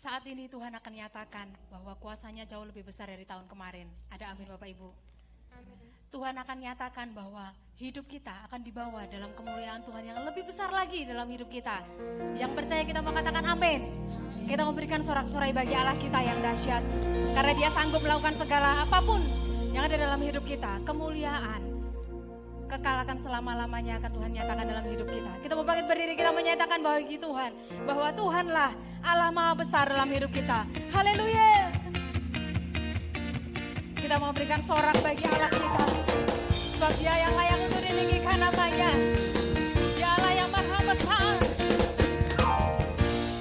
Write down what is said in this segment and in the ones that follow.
Saat ini Tuhan akan nyatakan bahwa kuasanya jauh lebih besar dari tahun kemarin. Ada amin Bapak Ibu? Amin. Tuhan akan nyatakan bahwa hidup kita akan dibawa dalam kemuliaan Tuhan yang lebih besar lagi dalam hidup kita. Yang percaya kita mau katakan amin. Kita memberikan sorak-sorai bagi Allah kita yang dahsyat. Karena Dia sanggup melakukan segala apapun yang ada dalam hidup kita. Kemuliaan, kekal akan selama-lamanya akan Tuhan nyatakan dalam hidup kita. Kita mau bangkit berdiri, kita menyatakan bagi Tuhan bahwa Tuhanlah Allah Maha Besar dalam hidup kita. Haleluya. Kita mau berikan sorak bagi Allah kita. Sebab Dia yang layak untuk dininggikan namanya. Dia Allah yang Maha Besar.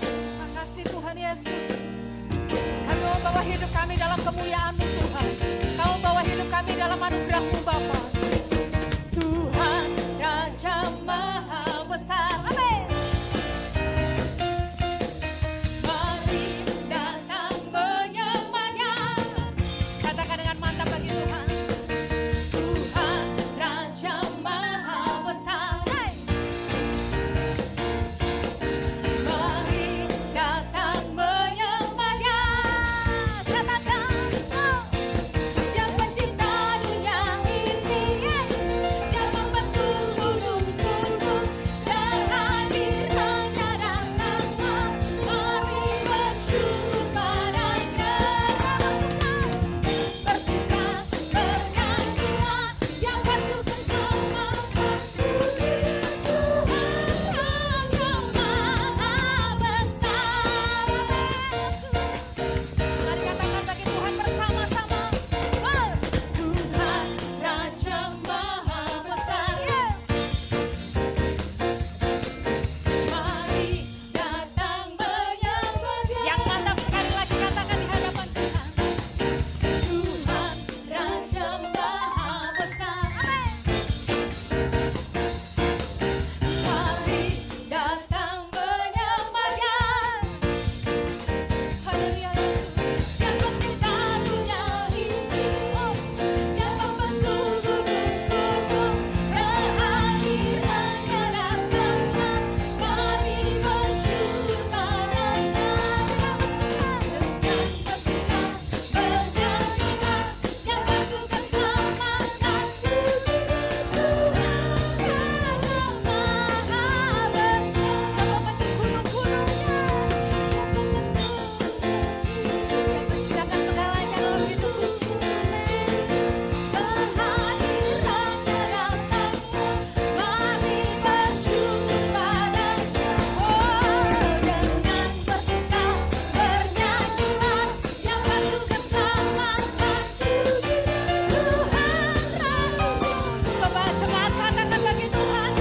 Terima kasih Tuhan Yesus. Kami mau bawa hidup kami dalam kemuliaan-Mu Tuhan. Kau bawa hidup kami dalam anugerah-Mu Bapa. Tuhan Raja Maha Besar. Amin. Mari datang menyembahnya. Katakan dengan mantap bagi Tuhan. Tuhan Raja Maha Besar. Mari datang menyembahnya. Katakan, Yang pencipta dunia ini, Yang membentuk gunung-gunung, dan hadirnya datanglah. Mari bersyukur padanya. Bersuka, bernyanyilah, yang batu bersama puji Tuhan yang Maha Besar. Mari katakan bagi Tuhan bersama-sama. Tuhan Raja Maha Besar. Mari datang menyembahnya. Yang mantap sekali lagi katakan di hadapan Tuhan. Tuhan Raja Maha Besar. Mari datang menyembahnya. Haleluya Yesus. Yang pencipta dunia ini, Yang membentuk gunung-gunung, dan hadirnya datanglah. Mari bersyukur padanya. Dengan bersuka, bernyanyilah, yang batu bersamakan puji Tuhan yang Maha Besar. Yang membentuk gunung-gunungnya, yang menciptakan segalanya dalam hidupku. Kehadirannya datanglah. Mari bersyukur padanya. Dengan bersuka, bernyanyilah, yang batu bersamakan puji Tuhan. Coba cepat katakan bagi Tuhan.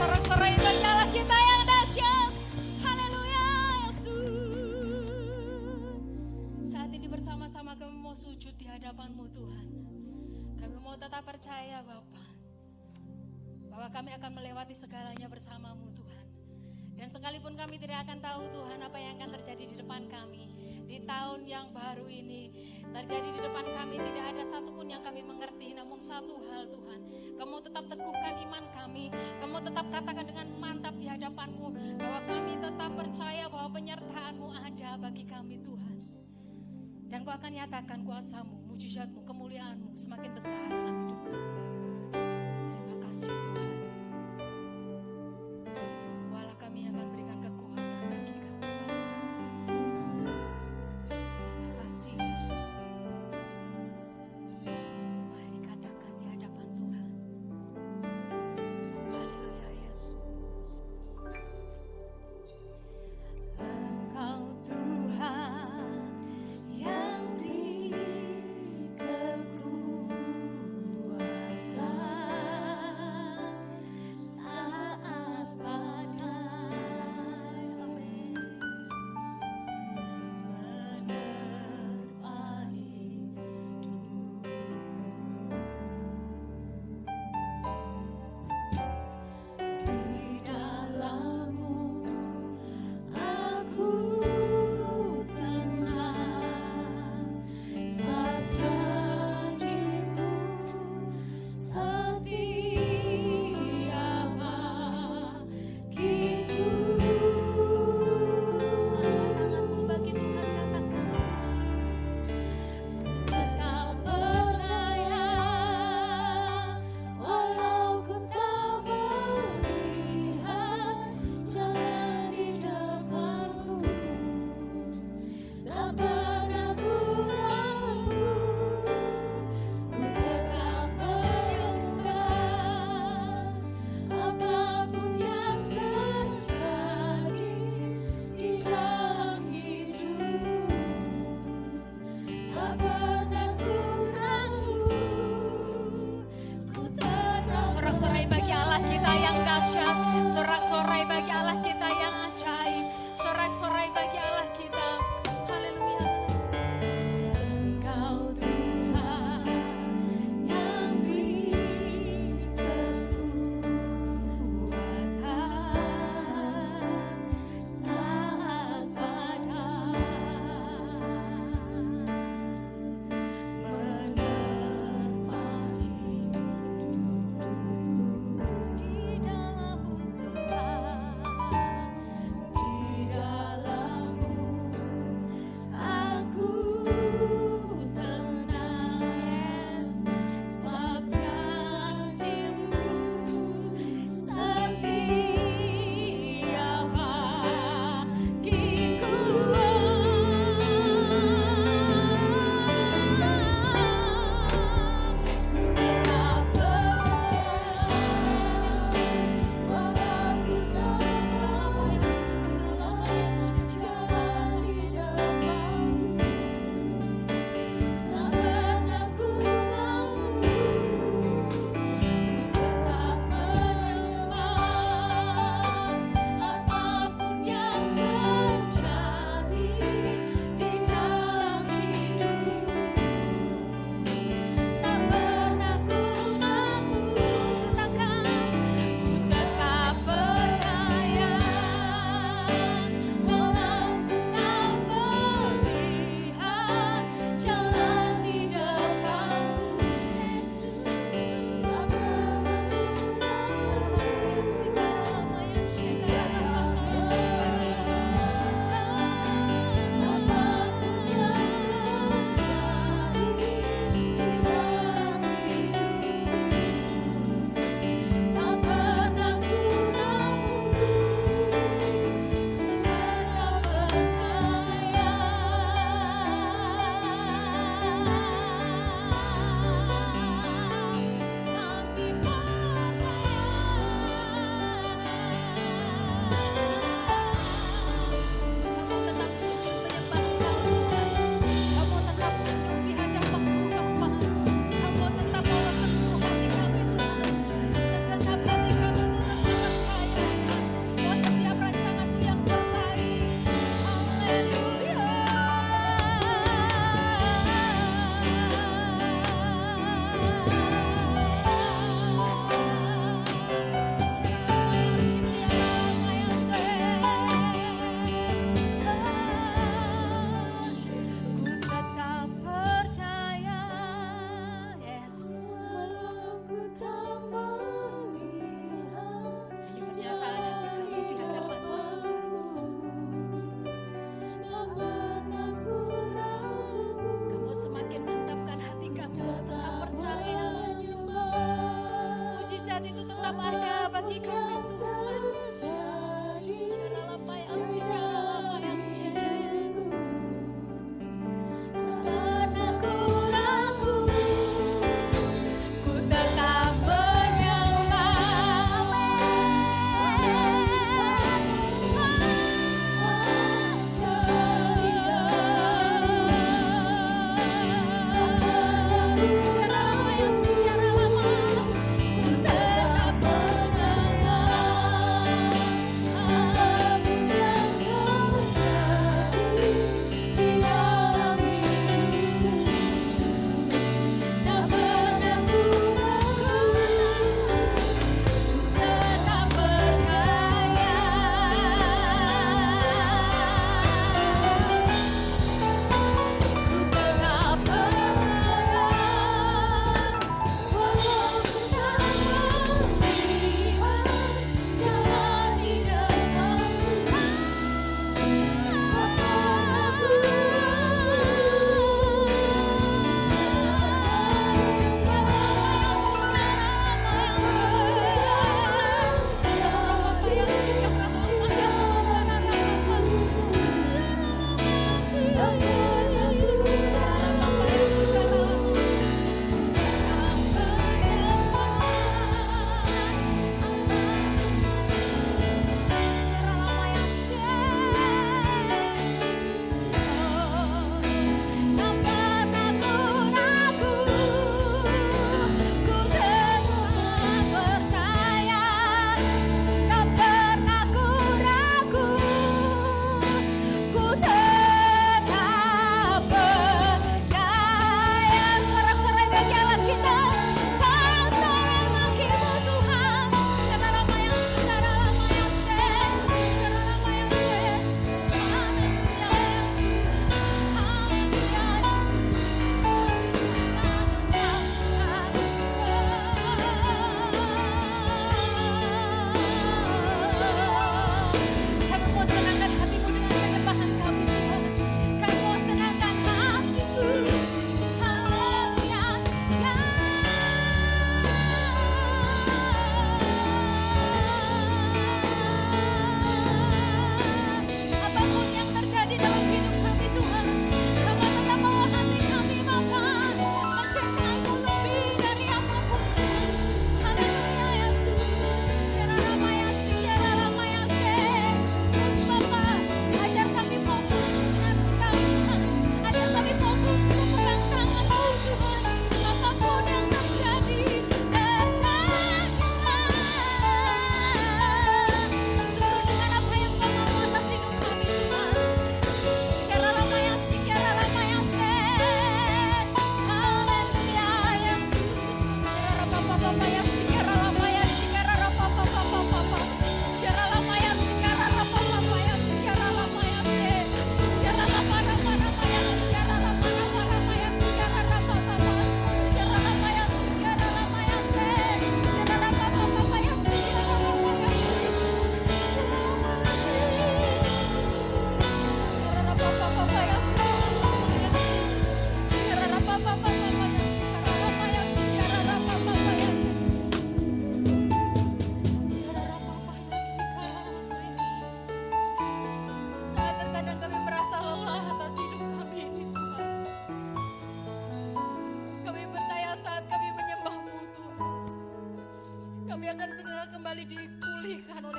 Sorak-sorai bagi Allah kita yang dahsyat. Haleluya Yesus. Saat ini bersama-sama kami mau sujud di hadapan-Mu Tuhan. Kami mau tetap percaya Bapa, bahwa kami akan melewati segalanya bersama-Mu Tuhan. Dan sekalipun kami tidak akan tahu Tuhan apa yang akan terjadi di depan kami di tahun yang baru ini, terjadi di depan kami tidak ada satupun yang kami mengerti. Namun satu hal Tuhan, Kamu tetap teguhkan iman kami. Kamu tetap katakan dengan mantap di hadapan-Mu bahwa kami tetap percaya bahwa penyertaan-Mu ada bagi kami Tuhan. Dan Kau akan nyatakan kuasa-Mu, mujizat-Mu, kemuliaan-Mu semakin besar dalam hidup kami. Terima kasih Tuhan. Walau kami akan berikan kekuatan bagi kami. Terima kasih Yesus. Mari katakan di hadapan Tuhan. Haleluya Yesus. Engkau Tuhan yang beri kekuatan.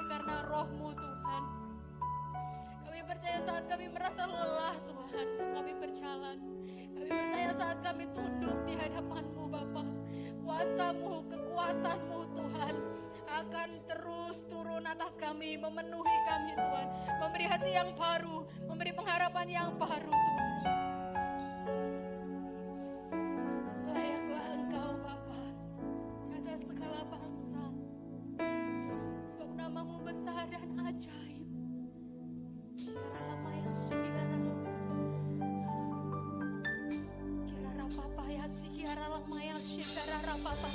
karena Roh-Mu Tuhan. Kami percaya saat kami merasa lelah Tuhan, untuk kami berjalan. Kami percaya saat kami tunduk di hadapan-Mu Bapa, kuasa-Mu, kekuatan-Mu Tuhan akan terus turun atas kami, memenuhi kami Tuhan, memberi hati yang baru, memberi pengharapan yang baru Tuhan. Layaklah Engkau Bapa di atas segala bangsa, sebab nama-Mu besar dan ajaib. Kirara Maya Sikirara Kirara Papa ya Sikirara Maya Sikirara Papa.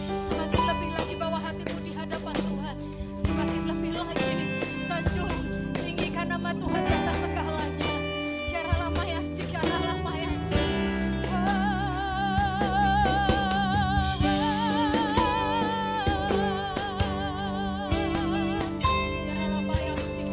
Semakin lebih lagi bawa hatimu di hadapan Tuhan, semakin lebih lagi sanjung tinggikan nama Tuhan di atas segalanya. Kirara Maya Sikirara Maya Sikirara Maya Sikirara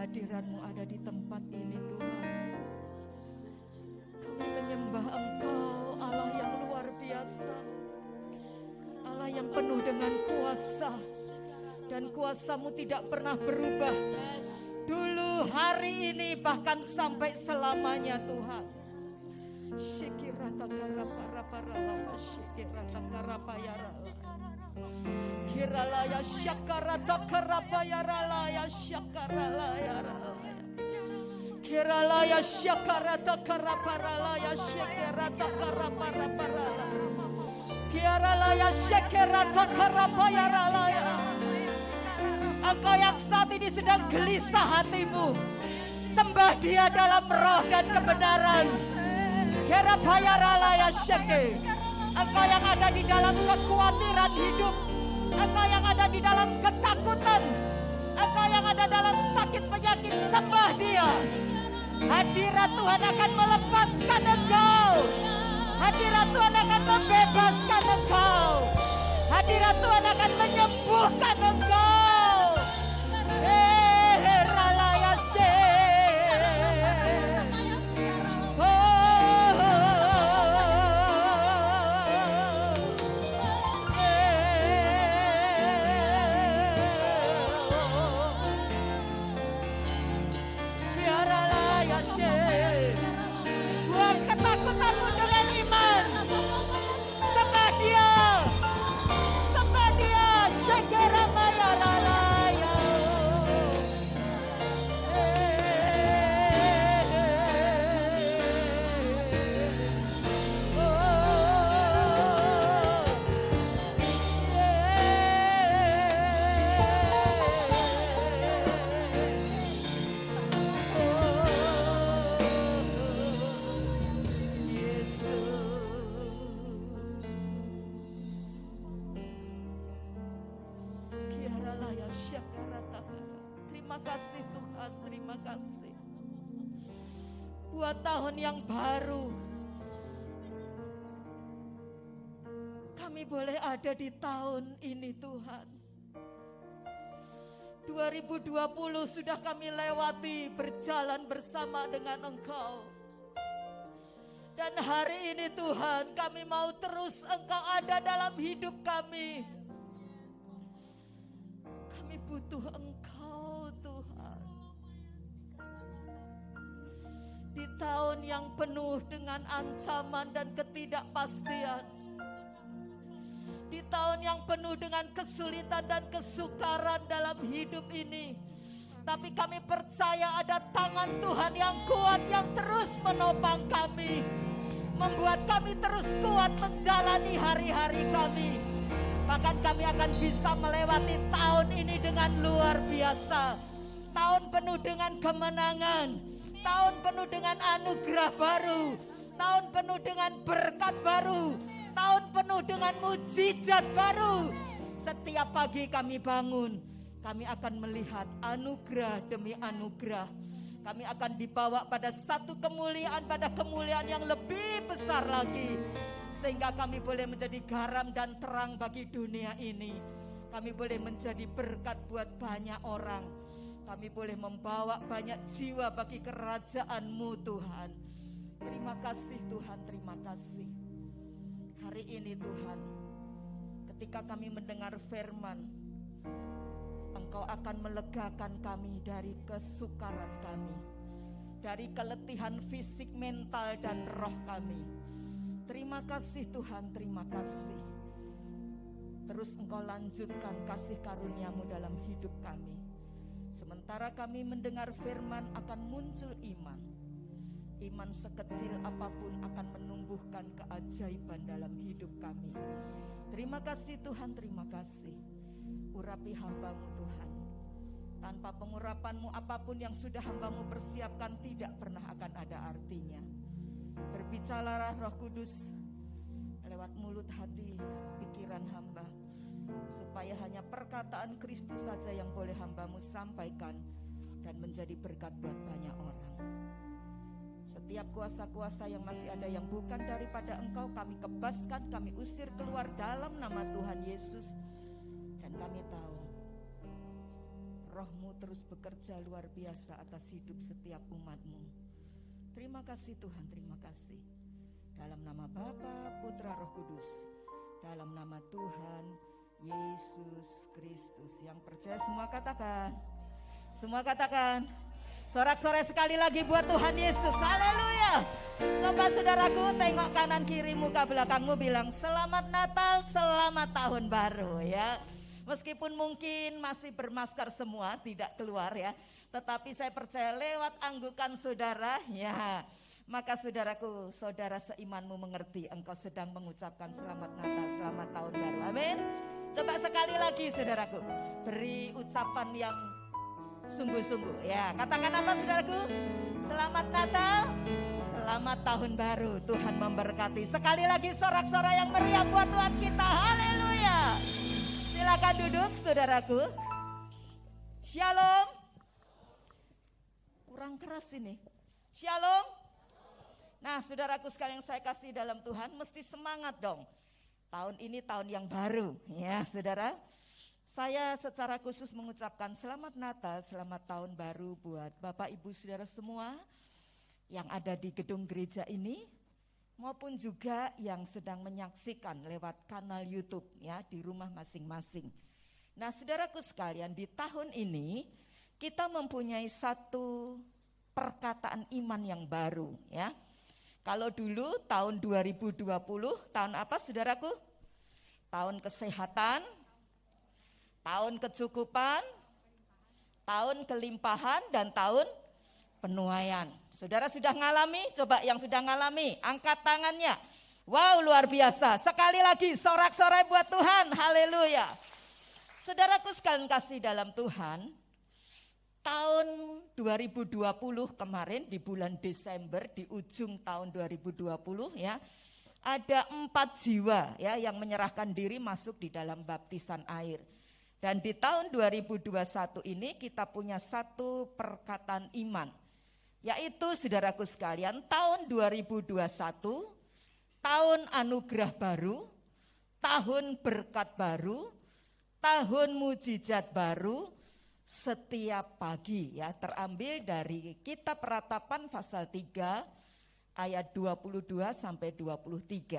hadirat-Mu ada di tempat ini Tuhan. Kami menyembah Engkau, Allah yang luar biasa, Allah yang penuh dengan kuasa, dan kuasa-Mu tidak pernah berubah. Dulu, hari ini, bahkan sampai selamanya Tuhan. Shikirata karapara parala, shikirata karapayara. Kiralaya syakarata karapayaralaya syakaralaya. Kiralaya syakarata karaparalaya syakarata karaparaparala. Kiralaya syakarata karapayaralaya. Engkau yang saat ini sedang gelisah hatimu, sembah Dia dalam roh dan kebenaran. Kerapayaralaya syeke. Engkau yang ada di dalam kekhawatiran hidup, engkau yang ada di dalam ketakutan, engkau yang ada dalam sakit penyakit, sembah Dia. Hadirat Tuhan akan melepaskan engkau. Hadirat Tuhan akan membebaskan engkau. Hadirat Tuhan akan menyembuhkan engkau. Ralaya syeke. Buang ketakutanmu dengan iman. Sembah Dia. Sembah Dia. Syekera mayaralaya. Terima kasih Tuhan, terima kasih. Buat tahun yang baru, kami boleh ada di tahun ini Tuhan. 2020 sudah kami lewati berjalan bersama dengan Engkau. Dan hari ini Tuhan, kami mau terus Engkau ada dalam hidup kami. Kami butuh Engkau Tuhan. Di tahun yang penuh dengan ancaman dan ketidakpastian, di tahun yang penuh dengan kesulitan dan kesukaran dalam hidup ini, tapi kami percaya ada tangan Tuhan yang kuat yang terus menopang kami, membuat kami terus kuat menjalani hari-hari kami. Bahkan kami akan bisa melewati tahun ini dengan luar biasa. Tahun penuh dengan kemenangan, tahun penuh dengan anugerah baru, tahun penuh dengan berkat baru, tahun penuh dengan mujizat baru. Setiap pagi kami bangun, kami akan melihat anugerah demi anugerah. Kami akan dibawa pada satu kemuliaan, pada kemuliaan yang lebih besar lagi. Sehingga kami boleh menjadi garam dan terang bagi dunia ini. Kami boleh menjadi berkat buat banyak orang. Kami boleh membawa banyak jiwa bagi kerajaan-Mu Tuhan. Terima kasih Tuhan, terima kasih. Hari ini Tuhan, ketika kami mendengar firman, Engkau akan melegakan kami dari kesukaran kami, dari keletihan fisik, mental, dan roh kami. Terima kasih Tuhan, terima kasih. Terus Engkau lanjutkan kasih karunia-Mu dalam hidup kami. Sementara kami mendengar firman, akan muncul iman. Iman sekecil apapun akan menumbuhkan keajaiban dalam hidup kami. Terima kasih Tuhan, terima kasih. Urapi hamba-Mu Tuhan. Tanpa pengurapan-Mu apapun yang sudah hamba-Mu persiapkan tidak pernah akan ada artinya. Berbicaralah Roh Kudus lewat mulut, hati, pikiran hamba, supaya hanya perkataan Kristus saja yang boleh hamba-Mu sampaikan dan menjadi berkat buat banyak orang. Setiap kuasa-kuasa yang masih ada yang bukan daripada Engkau, kami kebaskan, kami usir keluar dalam nama Tuhan Yesus. Dan kami tahu Roh-Mu terus bekerja luar biasa atas hidup setiap umat-Mu. Terima kasih Tuhan, terima kasih. Dalam nama Bapa, Putra, Roh Kudus, dalam nama Tuhan Yesus Kristus. Yang percaya semua katakan. Semua katakan. Sorak-sorai sekali lagi buat Tuhan Yesus. Haleluya. Coba saudaraku tengok kanan kiri muka belakangmu, bilang selamat Natal, selamat tahun baru ya. Meskipun mungkin masih bermasker semua, tidak keluar ya, tetapi saya percaya lewat anggukan saudara ya, maka saudaraku, saudara seimanmu mengerti engkau sedang mengucapkan selamat Natal, selamat tahun baru. Amin. Coba sekali lagi saudaraku, beri ucapan yang sungguh-sungguh ya. Katakan apa saudaraku? Selamat Natal, selamat tahun baru. Tuhan memberkati. Sekali lagi sorak-sorai yang meriah buat Tuhan kita. Haleluya. Silakan duduk saudaraku. Shalom. Kurang keras ini. Shalom. Nah saudaraku sekalian yang saya kasih dalam Tuhan, mesti semangat dong. Tahun ini tahun yang baru ya saudara. Saya secara khusus mengucapkan selamat Natal, selamat tahun baru buat Bapak Ibu Saudara semua yang ada di gedung gereja ini, maupun juga yang sedang menyaksikan lewat kanal YouTube ya di rumah masing-masing. Nah saudaraku sekalian, di tahun ini kita mempunyai satu perkataan iman yang baru ya. Kalau dulu tahun 2020, tahun apa saudaraku? Tahun kesehatan, tahun kecukupan, tahun kelimpahan, dan tahun penuaian. Saudara sudah ngalami? Coba yang sudah ngalami, angkat tangannya. Wow, luar biasa. Sekali lagi, sorak-sorai buat Tuhan. Haleluya. Saudaraku sekalian kasih dalam Tuhan, tahun 2020 kemarin di bulan Desember, di ujung tahun 2020 ya, ada 4 jiwa ya yang menyerahkan diri masuk di dalam baptisan air. Dan di tahun 2021 ini kita punya satu perkataan iman, yaitu saudaraku sekalian, tahun 2021, tahun anugerah baru, tahun berkat baru, tahun mujizat baru, setiap pagi ya, terambil dari Kitab Ratapan pasal 3 ayat 22 sampai 23.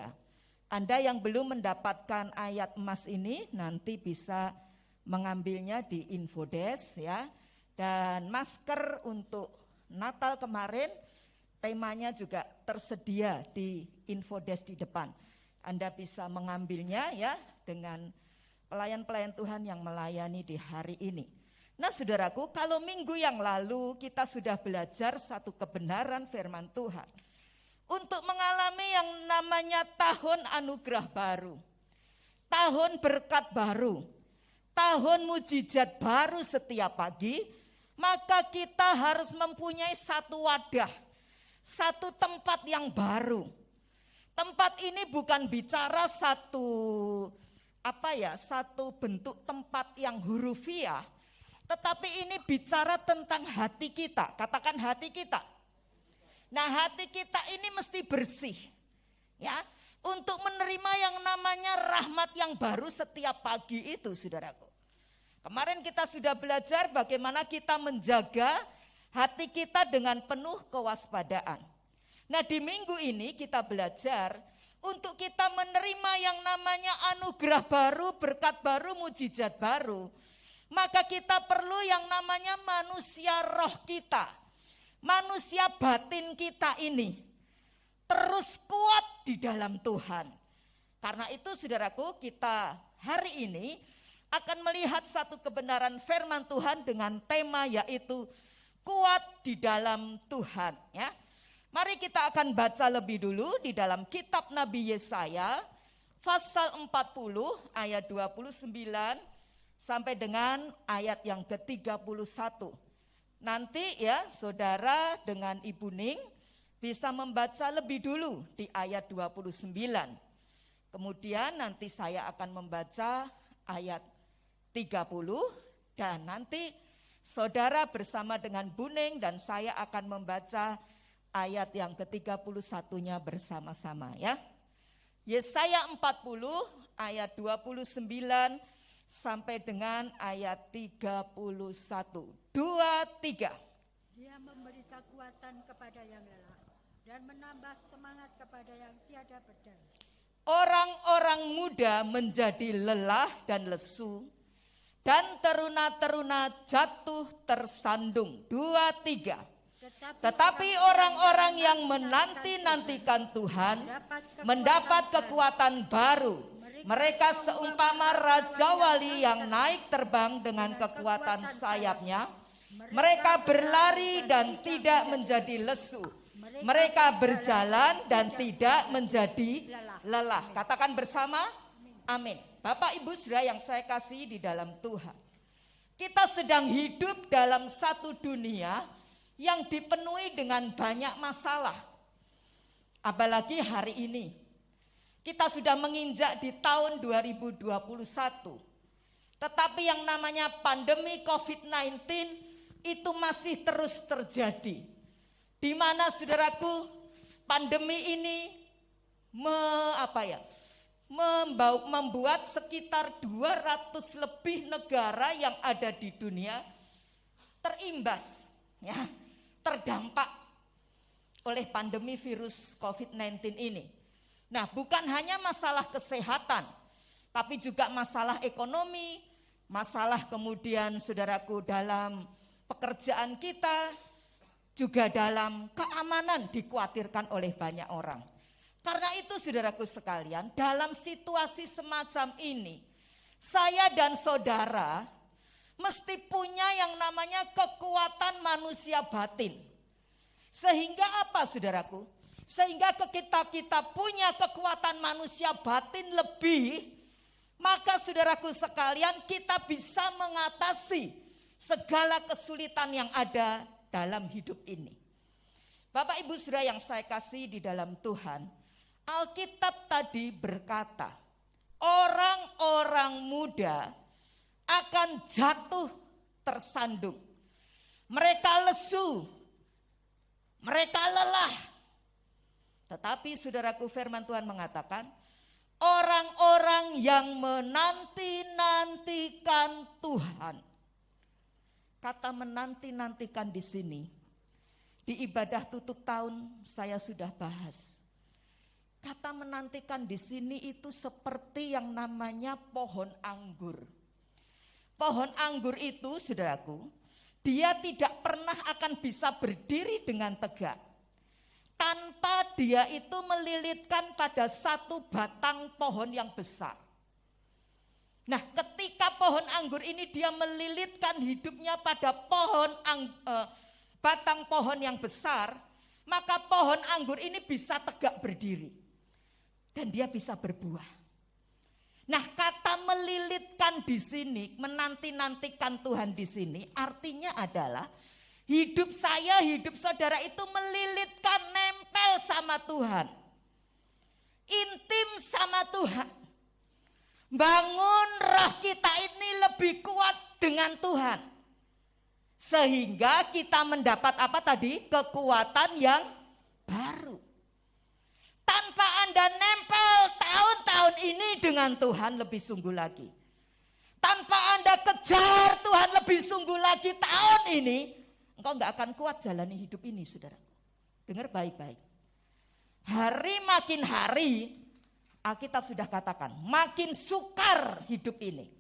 Anda yang belum mendapatkan ayat emas ini nanti bisa mengambilnya di infodesk ya. Dan masker untuk Natal kemarin temanya juga tersedia di infodesk di depan. Anda bisa mengambilnya ya dengan pelayan-pelayan Tuhan yang melayani di hari ini. Nah saudaraku, kalau minggu yang lalu kita sudah belajar satu kebenaran firman Tuhan untuk mengalami yang namanya tahun anugerah baru, tahun berkat baru, tahun mujizat baru setiap pagi, maka kita harus mempunyai satu wadah, satu tempat yang baru. Tempat ini bukan bicara satu bentuk tempat yang hurufiah, tetapi ini bicara tentang hati kita. Katakan hati kita. Nah, hati kita ini mesti bersih ya, untuk menerima yang namanya rahmat yang baru setiap pagi itu saudaraku. Kemarin kita sudah belajar bagaimana kita menjaga hati kita dengan penuh kewaspadaan. Nah di minggu ini kita belajar untuk kita menerima yang namanya anugerah baru, berkat baru, mujizat baru. Maka kita perlu yang namanya manusia roh kita, manusia batin kita ini terus kuat di dalam Tuhan. Karena itu saudaraku, kita hari ini akan melihat satu kebenaran firman Tuhan dengan tema yaitu kuat di dalam Tuhan ya. Mari kita akan baca lebih dulu di dalam kitab Nabi Yesaya pasal 40 ayat 29 sampai dengan ayat yang ke-31. Nanti ya saudara dengan Ibu Ning bisa membaca lebih dulu di ayat 29. Kemudian nanti saya akan membaca ayat 30 dan nanti saudara bersama dengan Bu Ning dan saya akan membaca ayat yang ke-31-nya bersama-sama ya. Yesaya 40 ayat 29 sampai dengan ayat 31. 2, 3. Dia memberi kekuatan kepada yang lelah dan menambah semangat kepada yang tiada berdaya. Orang-orang muda menjadi lelah dan lesu, dan teruna-teruna jatuh tersandung. 2, 3. Tetapi orang-orang yang menanti-nantikan Tuhan mendapat kekuatan baru. Mereka seumpama Raja Wali yang naik terbang dengan kekuatan sayapnya. Mereka berlari dan tidak menjadi lesu. Mereka berjalan dan tidak menjadi lelah. Katakan bersama, amin. Bapak Ibu Saudara yang saya kasih di dalam Tuhan, kita sedang hidup dalam satu dunia yang dipenuhi dengan banyak masalah. Apalagi hari ini kita sudah menginjak di tahun 2021. Tetapi yang namanya pandemi COVID-19 itu masih terus terjadi. Di mana saudaraku, pandemi ini membuat sekitar 200 lebih negara yang ada di dunia terimbas, ya, terdampak oleh pandemi virus COVID-19 ini. Nah, bukan hanya masalah kesehatan, tapi juga masalah ekonomi, masalah kemudian saudaraku dalam pekerjaan kita, juga dalam keamanan dikhawatirkan oleh banyak orang. Karena itu saudaraku sekalian, dalam situasi semacam ini, saya dan saudara mesti punya yang namanya kekuatan manusia batin. Sehingga apa saudaraku? Sehingga kita punya kekuatan manusia batin lebih, maka saudaraku sekalian kita bisa mengatasi segala kesulitan yang ada dalam hidup ini. Bapak Ibu Saudara yang saya kasih di dalam Tuhan, Alkitab tadi berkata, orang-orang muda akan jatuh tersandung. Mereka lesu, mereka lelah. Tetapi saudaraku, firman Tuhan mengatakan, orang-orang yang menanti-nantikan Tuhan. Kata menanti-nantikan di sini, di ibadah tutup tahun saya sudah bahas. Kata menantikan di sini itu seperti yang namanya pohon anggur. Pohon anggur itu, saudaraku, dia tidak pernah akan bisa berdiri dengan tegak tanpa dia itu melilitkan pada satu batang pohon yang besar. Nah, ketika pohon anggur ini dia melilitkan hidupnya pada batang pohon yang besar, maka pohon anggur ini bisa tegak berdiri dan dia bisa berbuah. Nah, kata melilitkan di sini, menanti-nantikan Tuhan di sini, artinya adalah hidup saya, hidup saudara itu melilitkan, nempel sama Tuhan, intim sama Tuhan. Bangun roh kita ini lebih kuat dengan Tuhan. Sehingga kita mendapat apa tadi? Kekuatan yang baru. Tanpa Anda nempel tahun-tahun ini dengan Tuhan lebih sungguh lagi. Tanpa Anda kejar Tuhan lebih sungguh lagi tahun ini, engkau gak akan kuat jalani hidup ini, saudara. Dengar baik-baik. Hari makin hari, Alkitab sudah katakan, makin sukar hidup ini.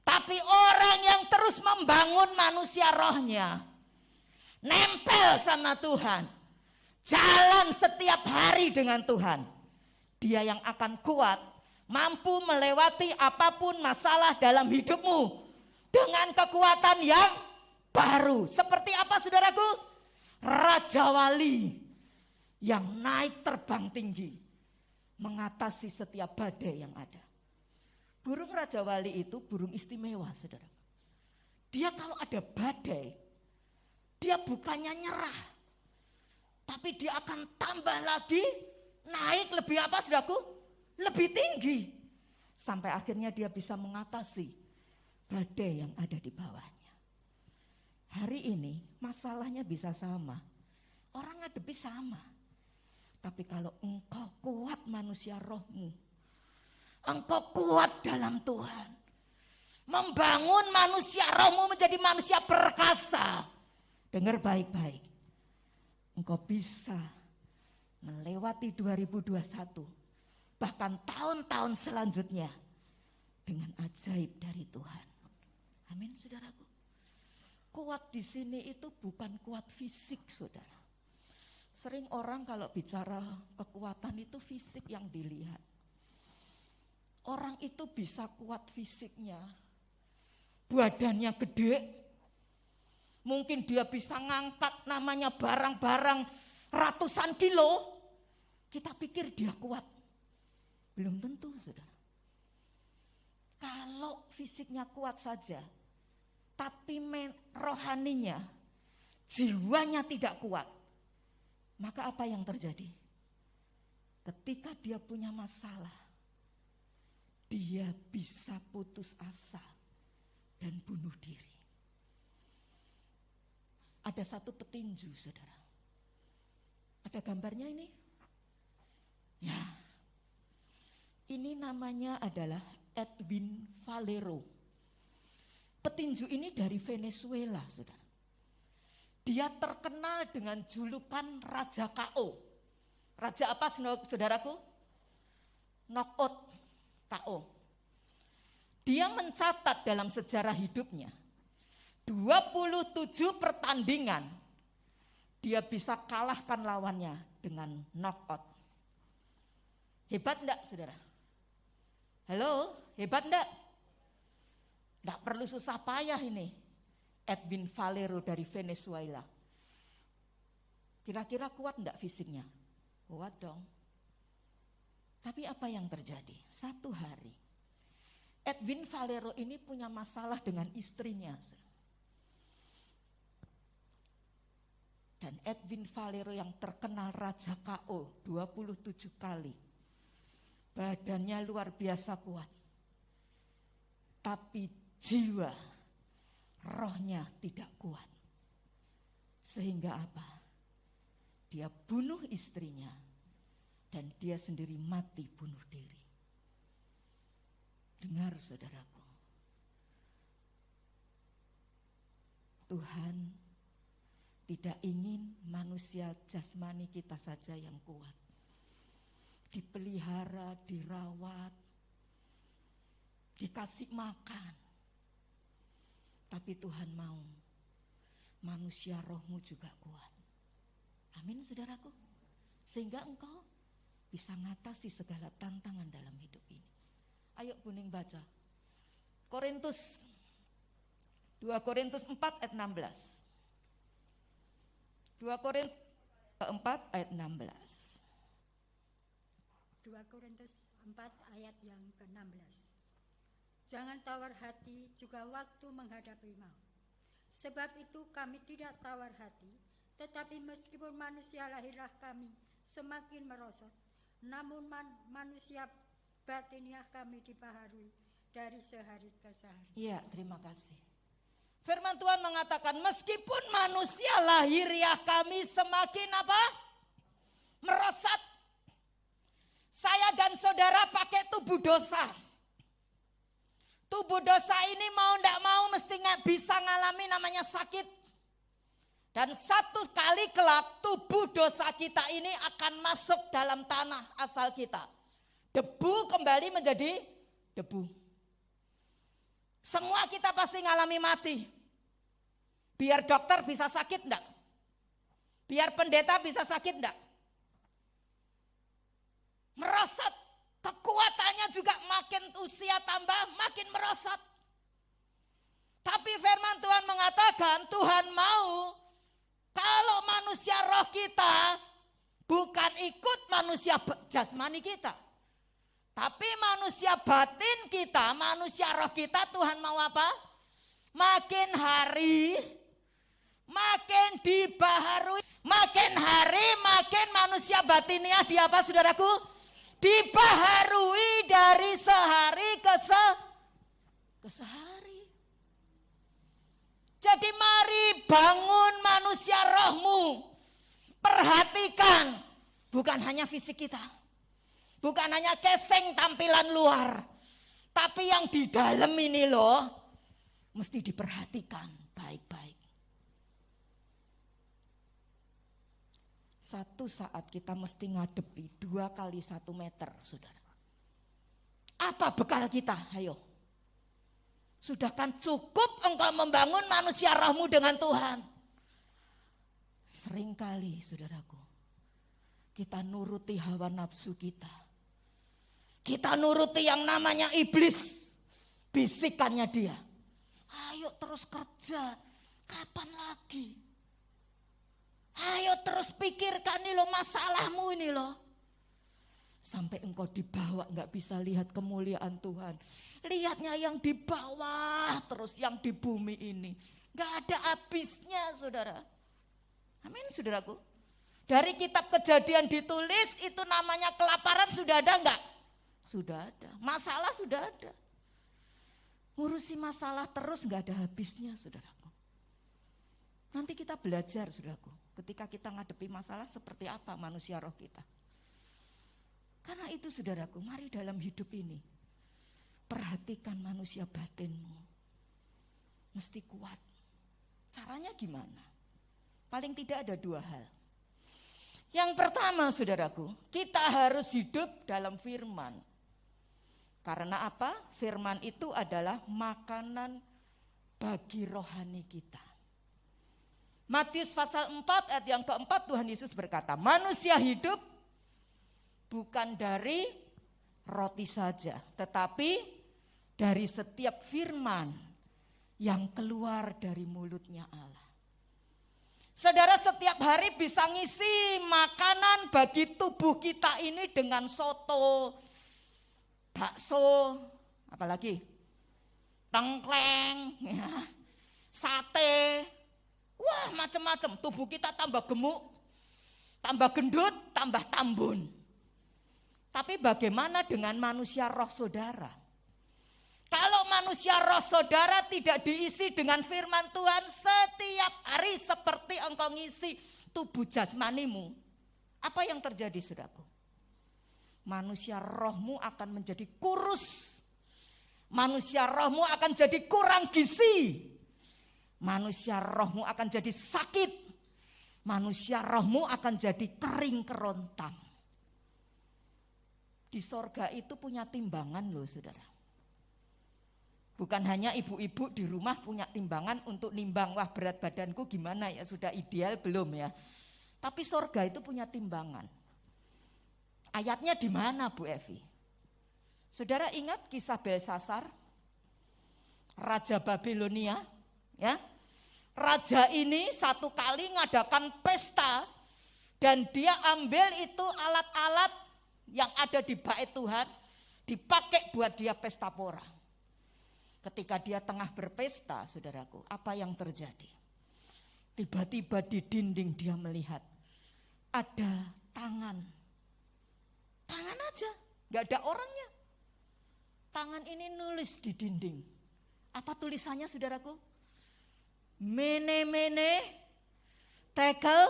Tapi orang yang terus membangun manusia rohnya, nempel sama Tuhan, jalan setiap hari dengan Tuhan, dia yang akan kuat, mampu melewati apapun masalah dalam hidupmu dengan kekuatan yang baru. Seperti apa saudaraku? Raja Wali yang naik terbang tinggi, mengatasi setiap badai yang ada. Burung Raja Wali itu burung istimewa, saudara. Dia kalau ada badai, dia bukannya nyerah, tapi dia akan tambah lagi, naik lebih apa, saudaraku? Lebih tinggi. Sampai akhirnya dia bisa mengatasi badai yang ada di bawahnya. Hari ini masalahnya bisa sama, orang ngadepi sama. Tapi kalau engkau kuat manusia rohmu, engkau kuat dalam Tuhan, Membangun manusia, rohmu menjadi manusia perkasa. Dengar baik-baik. Engkau bisa melewati 2021. Bahkan tahun-tahun selanjutnya. Dengan ajaib dari Tuhan. Amin saudaraku. Kuat di sini itu bukan kuat fisik saudara. Sering orang kalau bicara kekuatan itu fisik yang dilihat. Orang itu bisa kuat fisiknya. Badannya gede. Mungkin dia bisa ngangkat namanya barang-barang ratusan kilo. Kita pikir dia kuat. Belum tentu saudara. Kalau fisiknya kuat saja. Tapi rohaninya, jiwanya tidak kuat. Maka apa yang terjadi? Ketika dia punya masalah, dia bisa putus asa dan bunuh diri. Ada satu petinju, saudara. Ada gambarnya ini? Ya, ini namanya adalah Edwin Valero. Petinju ini dari Venezuela, saudara. Dia terkenal dengan julukan Raja KO. Raja apa saudaraku? Knockout KO. Dia mencatat dalam sejarah hidupnya 27 pertandingan dia bisa kalahkan lawannya dengan knockout. Hebat enggak saudara? Halo, hebat enggak? Enggak perlu susah payah ini. Edwin Valero dari Venezuela. Kira-kira kuat enggak fisiknya? Kuat dong. Tapi apa yang terjadi? Satu hari Edwin Valero ini punya masalah dengan istrinya. Dan Edwin Valero yang terkenal Raja KO 27 kali. Badannya luar biasa kuat. Tapi jiwa, rohnya tidak kuat. Sehingga apa? Dia bunuh istrinya dan dia sendiri mati bunuh diri. Dengar saudaraku. Tuhan tidak ingin manusia jasmani kita saja yang kuat. Dipelihara, dirawat, dikasih makan. Tapi Tuhan mau manusia rohmu juga kuat. Amin saudaraku. Sehingga engkau bisa mengatasi segala tantangan dalam hidup ini. Ayo kuning baca. 2 Korintus 4 ayat 16. 2 Korintus 4 ayat 16. 2 Korintus 4 ayat yang ke-16. Jangan tawar hati juga waktu menghadapi maut. Sebab itu kami tidak tawar hati, tetapi meskipun manusia lahirlah kami semakin merosot, namun manusia batiniah kami dibaharui dari sehari ke sehari. Iya, terima kasih. Firman Tuhan mengatakan meskipun manusia lahiriah kami semakin apa? Merosot. Saya dan saudara pakai tubuh dosa. Tubuh dosa ini mau tidak mau mesti bisa ngalami namanya sakit. Dan satu kali kelak tubuh dosa kita ini akan masuk dalam tanah asal kita. Debu kembali menjadi debu. Semua kita pasti ngalami mati. Biar dokter bisa sakit enggak? Biar pendeta bisa sakit enggak? Merosot. Kekuatannya juga makin usia tambah, makin merosot. Tapi firman Tuhan mengatakan Tuhan mau kalau manusia roh kita bukan ikut manusia jasmani kita. Tapi manusia batin kita, manusia roh kita Tuhan mau apa? Makin hari makin dibaharui. Makin hari makin manusia batiniah di apa saudaraku? Dibaharui dari sehari ke sehari. Jadi mari bangun manusia rohmu. Perhatikan bukan hanya fisik kita. Bukan hanya keseng tampilan luar. Tapi yang di dalam ini loh, mesti diperhatikan baik-baik. Satu saat kita mesti ngadepi 2 kali 1 meter, saudara. Apa bekal kita? Ayo. Sudah kan cukup engkau membangun manusia rohmu dengan Tuhan. Seringkali saudaraku, kita nuruti hawa nafsu kita. Kita nuruti yang namanya iblis. Bisikannya dia. Ayo terus kerja, kapan lagi? Ayo terus pikirkan nih loh masalahmu ini loh. Sampai engkau di bawah gak bisa lihat kemuliaan Tuhan. Lihatnya yang di bawah terus, yang di bumi ini. Gak ada habisnya saudara. Amin saudaraku. Dari kitab Kejadian ditulis itu namanya kelaparan sudah ada enggak? Sudah ada. Masalah sudah ada. Ngurusi masalah terus enggak ada habisnya saudaraku. Nanti kita belajar saudaraku. Ketika kita ngadepi masalah seperti apa manusia roh kita. Karena itu saudaraku, mari dalam hidup ini perhatikan manusia batinmu. Mesti kuat. Caranya gimana? Paling tidak ada 2 hal. Yang pertama saudaraku, kita harus hidup dalam firman. Karena apa? Firman itu adalah makanan bagi rohani kita. Matius pasal 4 ayat yang keempat Tuhan Yesus berkata, manusia hidup bukan dari roti saja, tetapi dari setiap firman yang keluar dari mulutnya Allah. Saudara, setiap hari bisa ngisi makanan bagi tubuh kita ini dengan soto, bakso, apalagi tengkleng, ya, sate, wah macam-macam. Tubuh kita tambah gemuk, tambah gendut, tambah tambun. Tapi bagaimana dengan manusia roh saudara? Kalau manusia roh saudara tidak diisi dengan firman Tuhan setiap hari seperti engkau ngisi tubuh jasmanimu, apa yang terjadi saudaraku? Manusia rohmu akan menjadi kurus. Manusia rohmu akan jadi kurang gizi. Manusia rohmu akan jadi sakit. Manusia rohmu akan jadi kering kerontang. Di sorga itu punya timbangan loh saudara. Bukan hanya ibu-ibu di rumah punya timbangan untuk nimbang, wah berat badanku gimana ya, sudah ideal belum ya. Tapi sorga itu punya timbangan. Ayatnya di mana Bu Evi? Saudara ingat kisah Belsasar, Raja Babilonia, ya? Raja ini satu kali ngadakan pesta dan dia ambil itu alat-alat yang ada di bait Tuhan, dipakai buat dia pesta pora. Ketika dia tengah berpesta, saudaraku, apa yang terjadi? Tiba-tiba di dinding dia melihat ada tangan. Tangan aja, gak ada orangnya. Tangan ini nulis di dinding. Apa tulisannya saudaraku? Mene mene tekel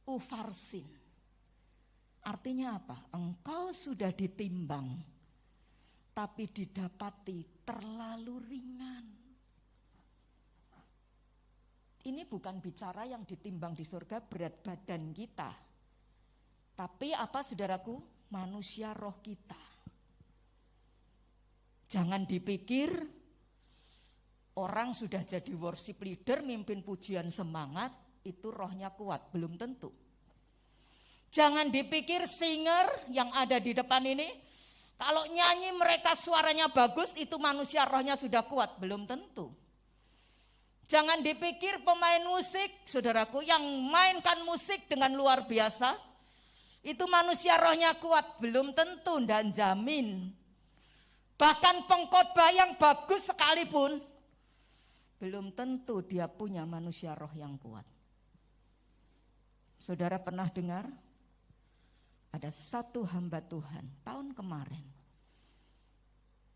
ufarsin. Artinya apa? Engkau sudah ditimbang, tapi didapati terlalu ringan. Ini bukan bicara yang ditimbang di surga berat badan kita. Tapi apa saudaraku? Manusia roh kita. Jangan dipikir orang sudah jadi worship leader, mimpin pujian semangat, itu rohnya kuat. Belum tentu. Jangan dipikir singer yang ada di depan ini, kalau nyanyi mereka suaranya bagus, itu manusia rohnya sudah kuat. Belum tentu. Jangan dipikir pemain musik, saudaraku, yang mainkan musik dengan luar biasa, itu manusia rohnya kuat. Belum tentu dan jamin. Bahkan pengkhotbah yang bagus sekalipun, belum tentu dia punya manusia roh yang kuat. Saudara pernah dengar? Ada satu hamba Tuhan tahun kemarin.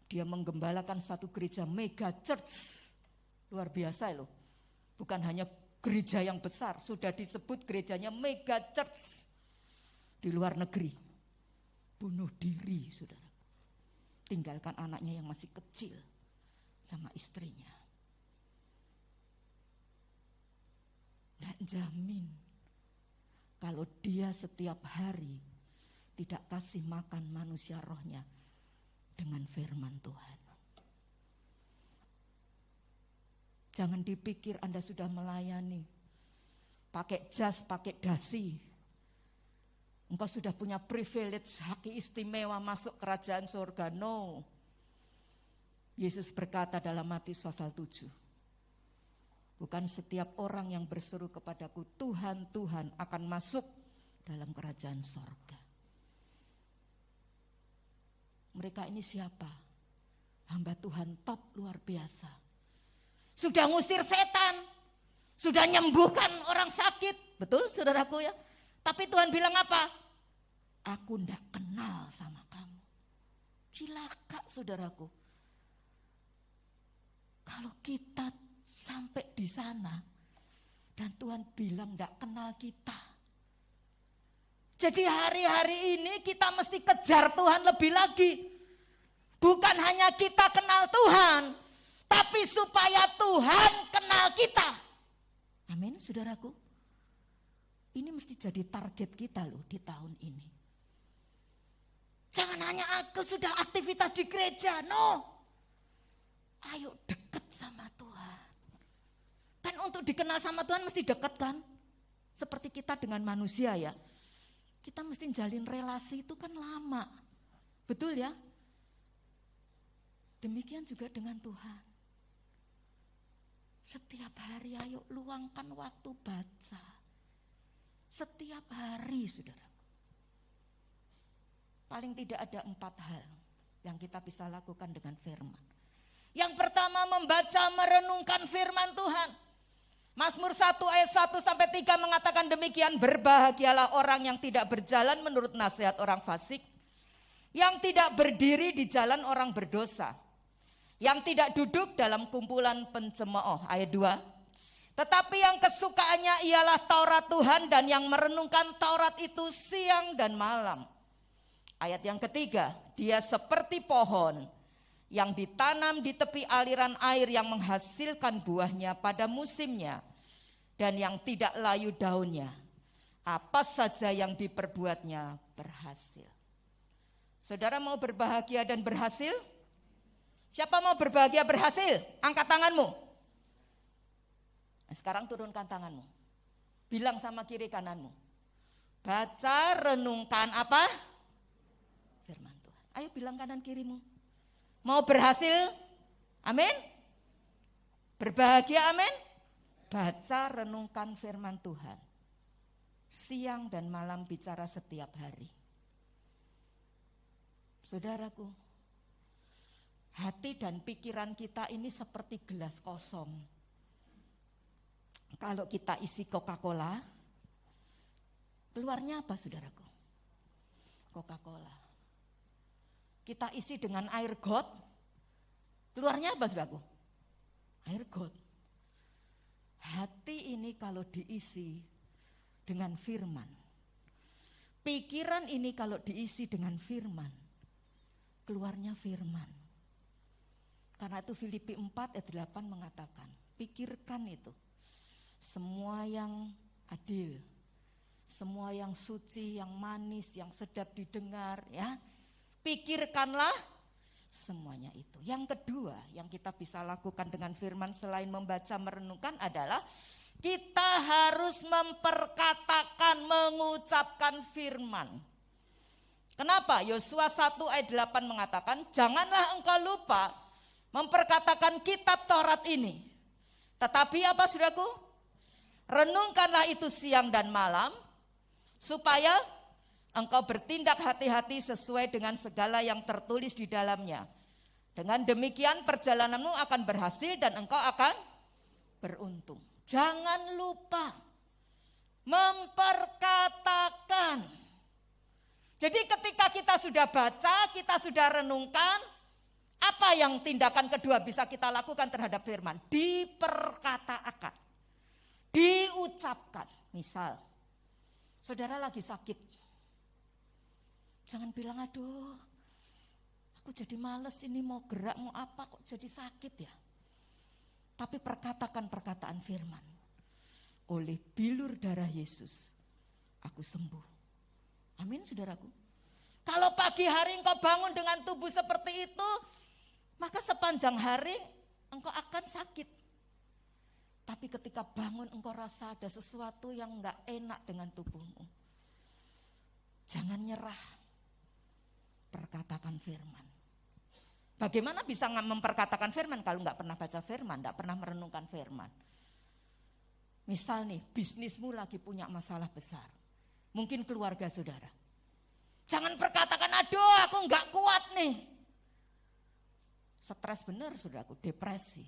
Dia menggembalakan satu gereja mega church. Luar biasa loh. Bukan hanya gereja yang besar, sudah disebut gerejanya mega church di luar negeri. Bunuh diri saudara. tinggalkan anaknya yang masih kecil sama istrinya. Nggak jamin kalau dia setiap hari tidak kasih makan manusia rohnya dengan firman Tuhan. Jangan dipikir Anda sudah melayani pakai jas, pakai dasi. Engkau sudah punya privilege, hak istimewa masuk kerajaan surga. No. Yesus berkata dalam Matius pasal 7. Bukan setiap orang yang berseru kepadaku, Tuhan, Tuhan, akan masuk dalam kerajaan surga. Mereka ini siapa? Hamba Tuhan top luar biasa. Sudah ngusir setan, sudah nyembuhkan orang sakit. Betul saudaraku ya? Tapi Tuhan bilang apa? Aku enggak kenal sama kamu. Cilaka saudaraku. Kalau kita sampai di sana dan Tuhan bilang enggak kenal kita. Jadi hari-hari ini kita mesti kejar Tuhan lebih lagi. Bukan hanya kita kenal Tuhan, tapi supaya Tuhan kenal kita. Amin saudaraku. Ini mesti jadi target kita loh di tahun ini. Jangan hanya aku sudah aktivitas di gereja, no. Ayo deket sama Tuhan. Kan untuk dikenal sama Tuhan mesti deket kan? Seperti kita dengan manusia ya. Kita mesti jalin relasi itu kan lama. Betul ya? Demikian juga dengan Tuhan. Setiap hari ayo luangkan waktu baca. Setiap hari saudara. Paling tidak ada 4 hal yang kita bisa lakukan dengan firman. Yang pertama membaca merenungkan firman Tuhan. Mazmur 1 ayat 1 sampai 3 mengatakan demikian, berbahagialah orang yang tidak berjalan menurut nasihat orang fasik, yang tidak berdiri di jalan orang berdosa, yang tidak duduk dalam kumpulan pencemooh. Ayat 2. Tetapi yang kesukaannya ialah Taurat Tuhan dan yang merenungkan Taurat itu siang dan malam. Ayat yang ketiga, dia seperti pohon yang ditanam di tepi aliran air yang menghasilkan buahnya pada musimnya dan yang tidak layu daunnya. Apa saja yang diperbuatnya berhasil. Saudara mau berbahagia dan berhasil? Siapa mau berbahagia berhasil? Angkat tanganmu. Nah, sekarang turunkan tanganmu. Bilang sama kiri kananmu. Baca, renungkan apa? Firman Tuhan. Ayo bilang kanan kirimu. Mau berhasil? Amin. Berbahagia, amin. Baca, renungkan firman Tuhan. Siang dan malam bicara setiap hari. Saudaraku, hati dan pikiran kita ini seperti gelas kosong. Kalau kita isi Coca-Cola, keluarnya apa saudaraku? Coca-Cola. Kita isi dengan air got, keluarnya apa saudaraku? Air got. Hati ini kalau diisi dengan firman, pikiran ini kalau diisi dengan firman, keluarnya firman. Karena itu Filipi 4 ayat 8 mengatakan, pikirkan itu. Semua yang adil, semua yang suci, yang manis, yang sedap didengar, ya. Pikirkanlah semuanya itu. Yang kedua yang kita bisa lakukan dengan firman selain membaca merenungkan adalah kita harus memperkatakan, mengucapkan firman. Kenapa? Yosua 1 ayat 8 mengatakan, janganlah engkau lupa memperkatakan kitab Taurat ini. Tetapi apa saudaraku? Renungkanlah itu siang dan malam, supaya engkau bertindak hati-hati sesuai dengan segala yang tertulis di dalamnya. Dengan demikian perjalananmu akan berhasil dan engkau akan beruntung. Jangan lupa memperkatakan. Jadi ketika kita sudah baca, kita sudah renungkan, apa yang tindakan kedua bisa kita lakukan terhadap firman? Diperkatakan. Diucapkan. Misal, saudara lagi sakit. Jangan bilang, aduh, Aku jadi males ini mau gerak mau apa kok jadi sakit ya. Tapi perkatakan perkataan firman. Oleh bilur darah Yesus aku sembuh. Amin saudaraku. Kalau pagi hari engkau bangun dengan tubuh seperti itu, maka sepanjang hari engkau akan sakit. Tapi ketika bangun engkau rasa ada sesuatu yang enggak enak dengan tubuhmu. Jangan nyerah. Perkatakan firman. Bagaimana bisa memperkatakan firman kalau enggak pernah baca firman, enggak pernah merenungkan firman. Misal nih, bisnismu lagi punya masalah besar. Mungkin keluarga saudara. Jangan perkatakan, aduh aku enggak kuat nih. Stres benar saudaraku, depresi.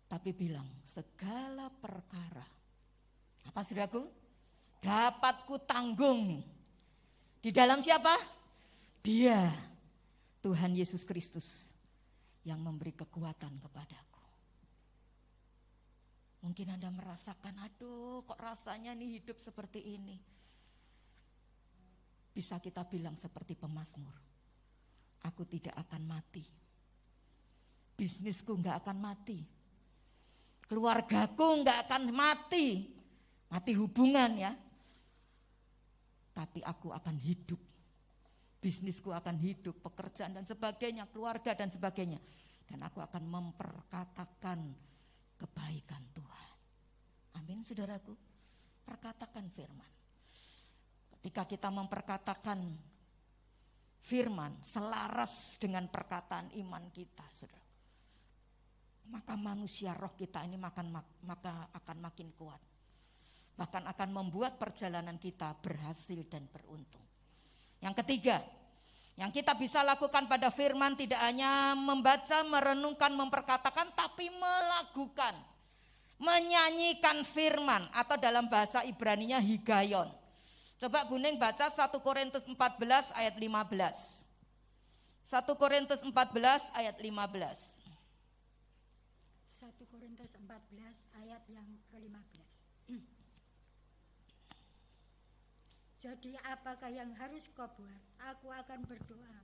Tapi bilang, segala perkara. Apa saudaraku? Dapat ku tanggung. Di dalam siapa? Dia. Tuhan Yesus Kristus yang memberi kekuatan kepadaku. Mungkin Anda merasakan, aduh kok rasanya nih hidup seperti ini. Bisa kita bilang seperti pemazmur, aku tidak akan mati. Bisnisku gak akan mati. Keluargaku gak akan mati. Mati hubungan ya. Tapi aku akan hidup. Bisnisku akan hidup, pekerjaan dan sebagainya, keluarga dan sebagainya. Dan aku akan memperkatakan kebaikan Tuhan. Amin saudaraku. Perkatakan firman. Ketika kita memperkatakan firman selaras dengan perkataan iman kita, saudara, maka manusia roh kita ini maka akan makin kuat. Bahkan akan membuat perjalanan kita berhasil dan beruntung. Yang ketiga, yang kita bisa lakukan pada firman tidak hanya membaca, merenungkan, memperkatakan, tapi melakukan. Menyanyikan firman atau dalam bahasa Ibraninya higayon. Coba Buning baca 1 Korintus 14 ayat 15. 1 Korintus 14 ayat 15. 1 Korintus 14 ayat yang ke-15. Jadi apakah yang harus kau buat? Aku akan berdoa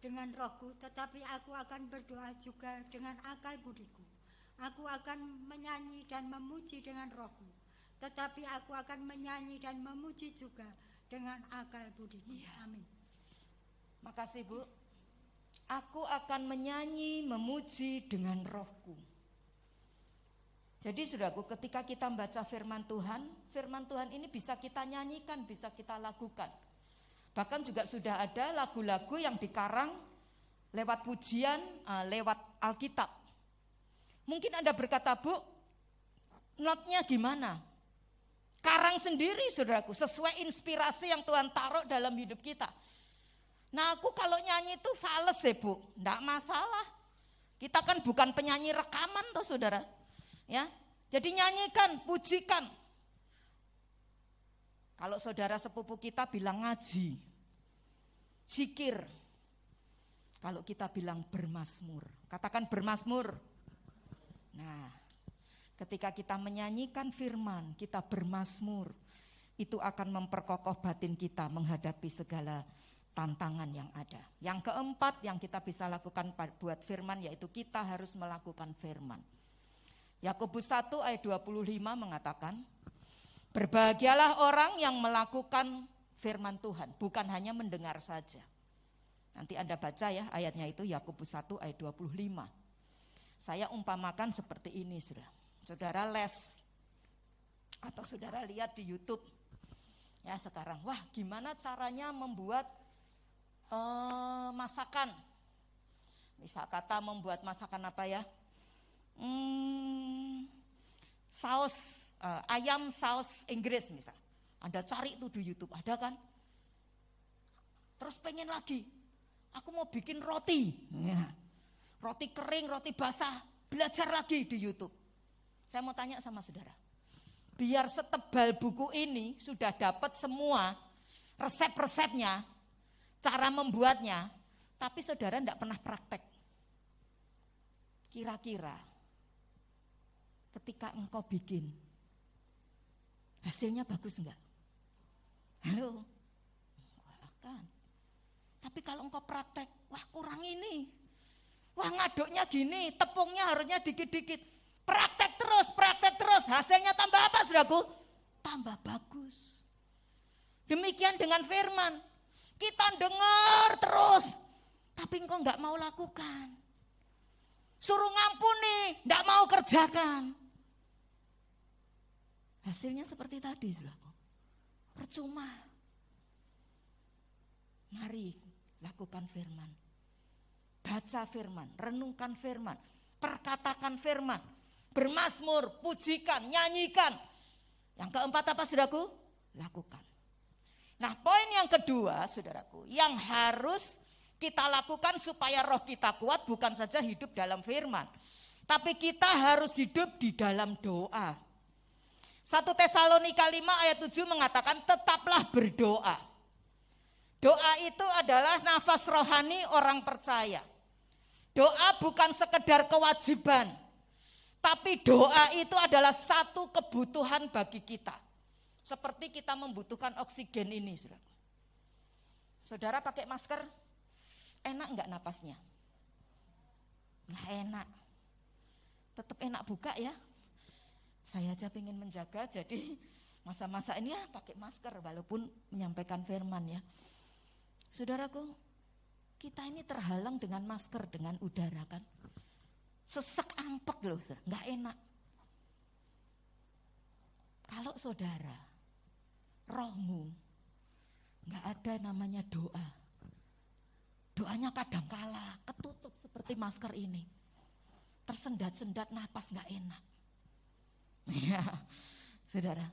dengan rohku, tetapi aku akan berdoa juga dengan akal budiku. Aku akan menyanyi dan memuji dengan rohku, tetapi aku akan menyanyi dan memuji juga dengan akal budiku. Amin. Makasih Bu. Aku akan menyanyi, memuji dengan rohku. Jadi saudaraku, ketika kita membaca firman Tuhan ini bisa kita nyanyikan, bisa kita lakukan. Bahkan juga sudah ada lagu-lagu yang dikarang lewat pujian, lewat Alkitab. Mungkin Anda berkata, Bu, notnya gimana? Karang sendiri saudaraku, sesuai inspirasi yang Tuhan taruh dalam hidup kita. Nah aku kalau nyanyi itu fales ya Bu, enggak masalah. Kita kan bukan penyanyi rekaman toh saudara. Ya, jadi nyanyikan, pujikan. Kalau saudara sepupu kita bilang ngaji, zikir. Kalau kita bilang bermazmur, katakan bermazmur. Nah, ketika kita menyanyikan firman, kita bermazmur, itu akan memperkokoh batin kita menghadapi segala tantangan yang ada. Yang keempat yang kita bisa lakukan buat firman, yaitu kita harus melakukan firman. Yakobus 1 ayat 25 mengatakan, berbahagialah orang yang melakukan firman Tuhan, bukan hanya mendengar saja. Nanti Anda baca ya ayatnya itu, Yakobus 1 ayat 25. Saya umpamakan seperti ini saudara les atau saudara lihat di YouTube ya sekarang, wah gimana caranya membuat masakan. Misal kata membuat masakan apa ya? Saus ayam saus Inggris misal. Anda cari itu di YouTube, ada kan? Terus pengen lagi, aku mau bikin roti. Ya. Roti kering, roti basah, belajar lagi di YouTube. Saya mau tanya sama saudara. Biar setebal buku ini sudah dapat semua resep-resepnya, cara membuatnya, tapi saudara tidak pernah praktek. Kira-kira ketika engkau bikin, hasilnya bagus enggak? Halo? Enggak akan. Tapi kalau engkau praktek, wah kurang ini. Wah ngaduknya gini, tepungnya harusnya dikit-dikit. Praktek terus. Hasilnya tambah apa saudaraku? Tambah bagus. Demikian dengan firman. Kita dengar terus, tapi engkau enggak mau lakukan. Suruh ngampuni, enggak mau kerjakan. Hasilnya seperti tadi saudaraku. Percuma. Mari lakukan firman. Baca firman, renungkan firman, perkatakan firman, bermazmur, pujikan, nyanyikan. Yang keempat apa saudaraku? Lakukan. Nah, poin yang kedua saudaraku, yang harus kita lakukan supaya roh kita kuat bukan saja hidup dalam firman, tapi kita harus hidup di dalam doa. 1 Tesalonika 5 ayat 7 mengatakan tetaplah berdoa. Doa itu adalah nafas rohani orang percaya. Doa bukan sekedar kewajiban, tapi doa itu adalah satu kebutuhan bagi kita. Seperti kita membutuhkan oksigen ini, saudara. Saudara pakai masker, enak enggak napasnya? Enggak enak. Tetap enak buka ya. Saya aja pengen menjaga, jadi masa-masa ini ya pakai masker walaupun menyampaikan firman ya. Saudaraku, kita ini terhalang dengan masker, dengan udara kan. Sesek ampek loh, enggak enak. Kalau saudara, rohmu enggak ada namanya doa. Doanya kadang kala ketutup seperti masker ini. Tersendat-sendat napas enggak enak. Ya, saudara,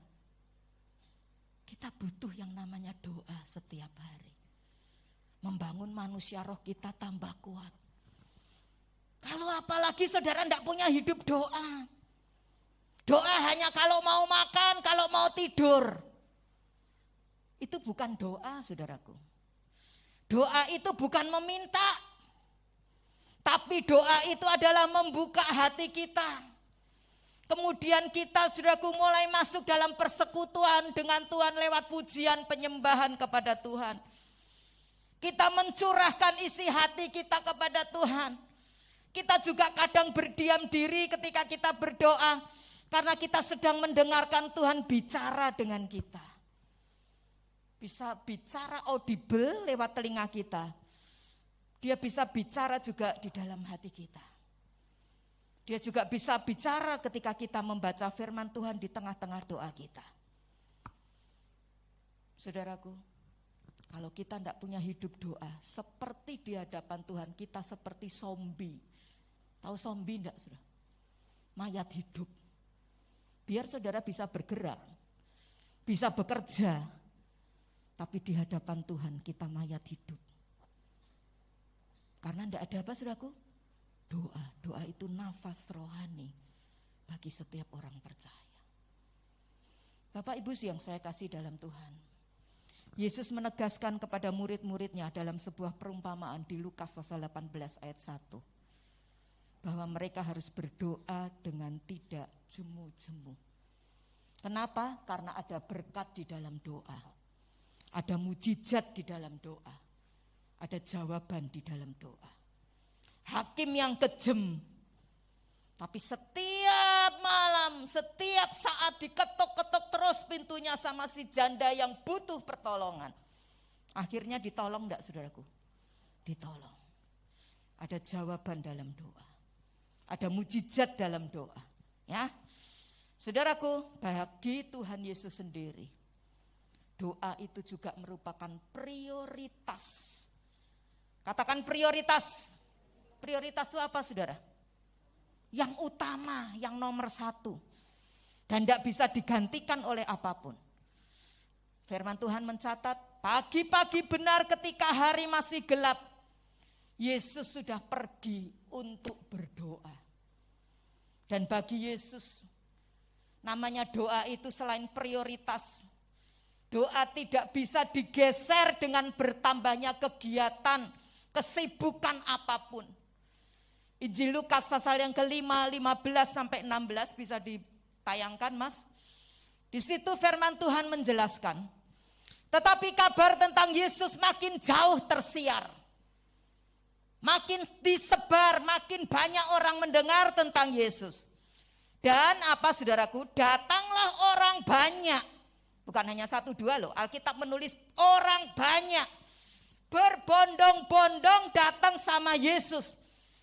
kita butuh yang namanya doa setiap hari. Membangun manusia roh kita tambah kuat. Kalau apalagi saudara tidak punya hidup doa. Doa hanya kalau mau makan, kalau mau tidur. Itu bukan doa saudaraku. Doa itu bukan meminta. Tapi doa itu adalah membuka hati kita. Kemudian kita saudaraku mulai masuk dalam persekutuan dengan Tuhan lewat pujian penyembahan kepada Tuhan. Kita mencurahkan isi hati kita kepada Tuhan. Kita juga kadang berdiam diri ketika kita berdoa. Karena kita sedang mendengarkan Tuhan bicara dengan kita. Bisa bicara audible lewat telinga kita. Dia bisa bicara juga di dalam hati kita. Dia juga bisa bicara ketika kita membaca firman Tuhan di tengah-tengah doa kita. Saudaraku, kalau kita tidak punya hidup doa, seperti di hadapan Tuhan, kita seperti zombie. Tahu zombie enggak, saudara? Mayat hidup. Biar saudara bisa bergerak, bisa bekerja, tapi di hadapan Tuhan kita mayat hidup. Karena enggak ada apa, saudaraku? Doa. Doa itu nafas rohani bagi setiap orang percaya. Bapak Ibu yang saya kasih dalam Tuhan, Yesus menegaskan kepada murid-muridnya dalam sebuah perumpamaan di Lukas pasal 18 ayat 1. Bahwa mereka harus berdoa dengan tidak jemu-jemu. Kenapa? Karena ada berkat di dalam doa. Ada mujizat di dalam doa. Ada jawaban di dalam doa. Hakim yang kejam. Tapi setiap malam, setiap saat diketuk-ketuk terus pintunya sama si janda yang butuh pertolongan. Akhirnya ditolong enggak saudaraku? Ditolong. Ada jawaban dalam doa. Ada mujizat dalam doa. Ya, saudaraku, bagi Tuhan Yesus sendiri, doa itu juga merupakan prioritas. Katakan prioritas. Prioritas itu apa saudara? Yang utama, yang nomor 1. Dan tidak bisa digantikan oleh apapun. Firman Tuhan mencatat, pagi-pagi benar ketika hari masih gelap, Yesus sudah pergi untuk berdoa. Dan bagi Yesus, namanya doa itu selain prioritas, doa tidak bisa digeser dengan bertambahnya kegiatan, kesibukan apapun. Injil Lukas pasal yang ke-5, 15 sampai 16 bisa ditayangkan Mas. Di situ firman Tuhan menjelaskan Tetapi kabar tentang Yesus makin jauh tersiar. Makin disebar, makin banyak orang mendengar tentang Yesus. Dan apa saudaraku, datanglah orang banyak. Bukan hanya 1-2 loh, Alkitab menulis orang banyak. Berbondong-bondong datang sama Yesus.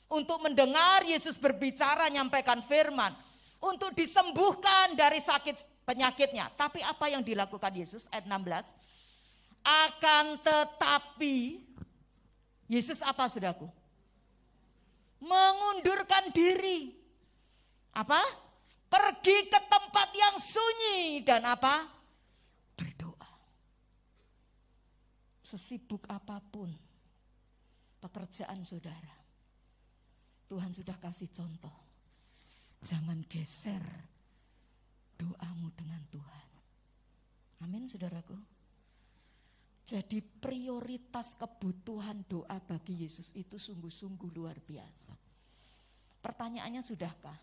Untuk mendengar Yesus berbicara, nyampaikan firman. Untuk disembuhkan dari sakit penyakitnya. Tapi apa yang dilakukan Yesus? Ayat 16. Akan tetapi, Yesus apa saudaraku? Mengundurkan diri. Apa? Pergi ke tempat yang sunyi dan apa? Berdoa. Sesibuk apapun pekerjaan saudara, Tuhan sudah kasih contoh. Jangan geser doamu dengan Tuhan. Amin saudaraku. Jadi prioritas kebutuhan doa bagi Yesus itu sungguh-sungguh luar biasa. Pertanyaannya, sudahkah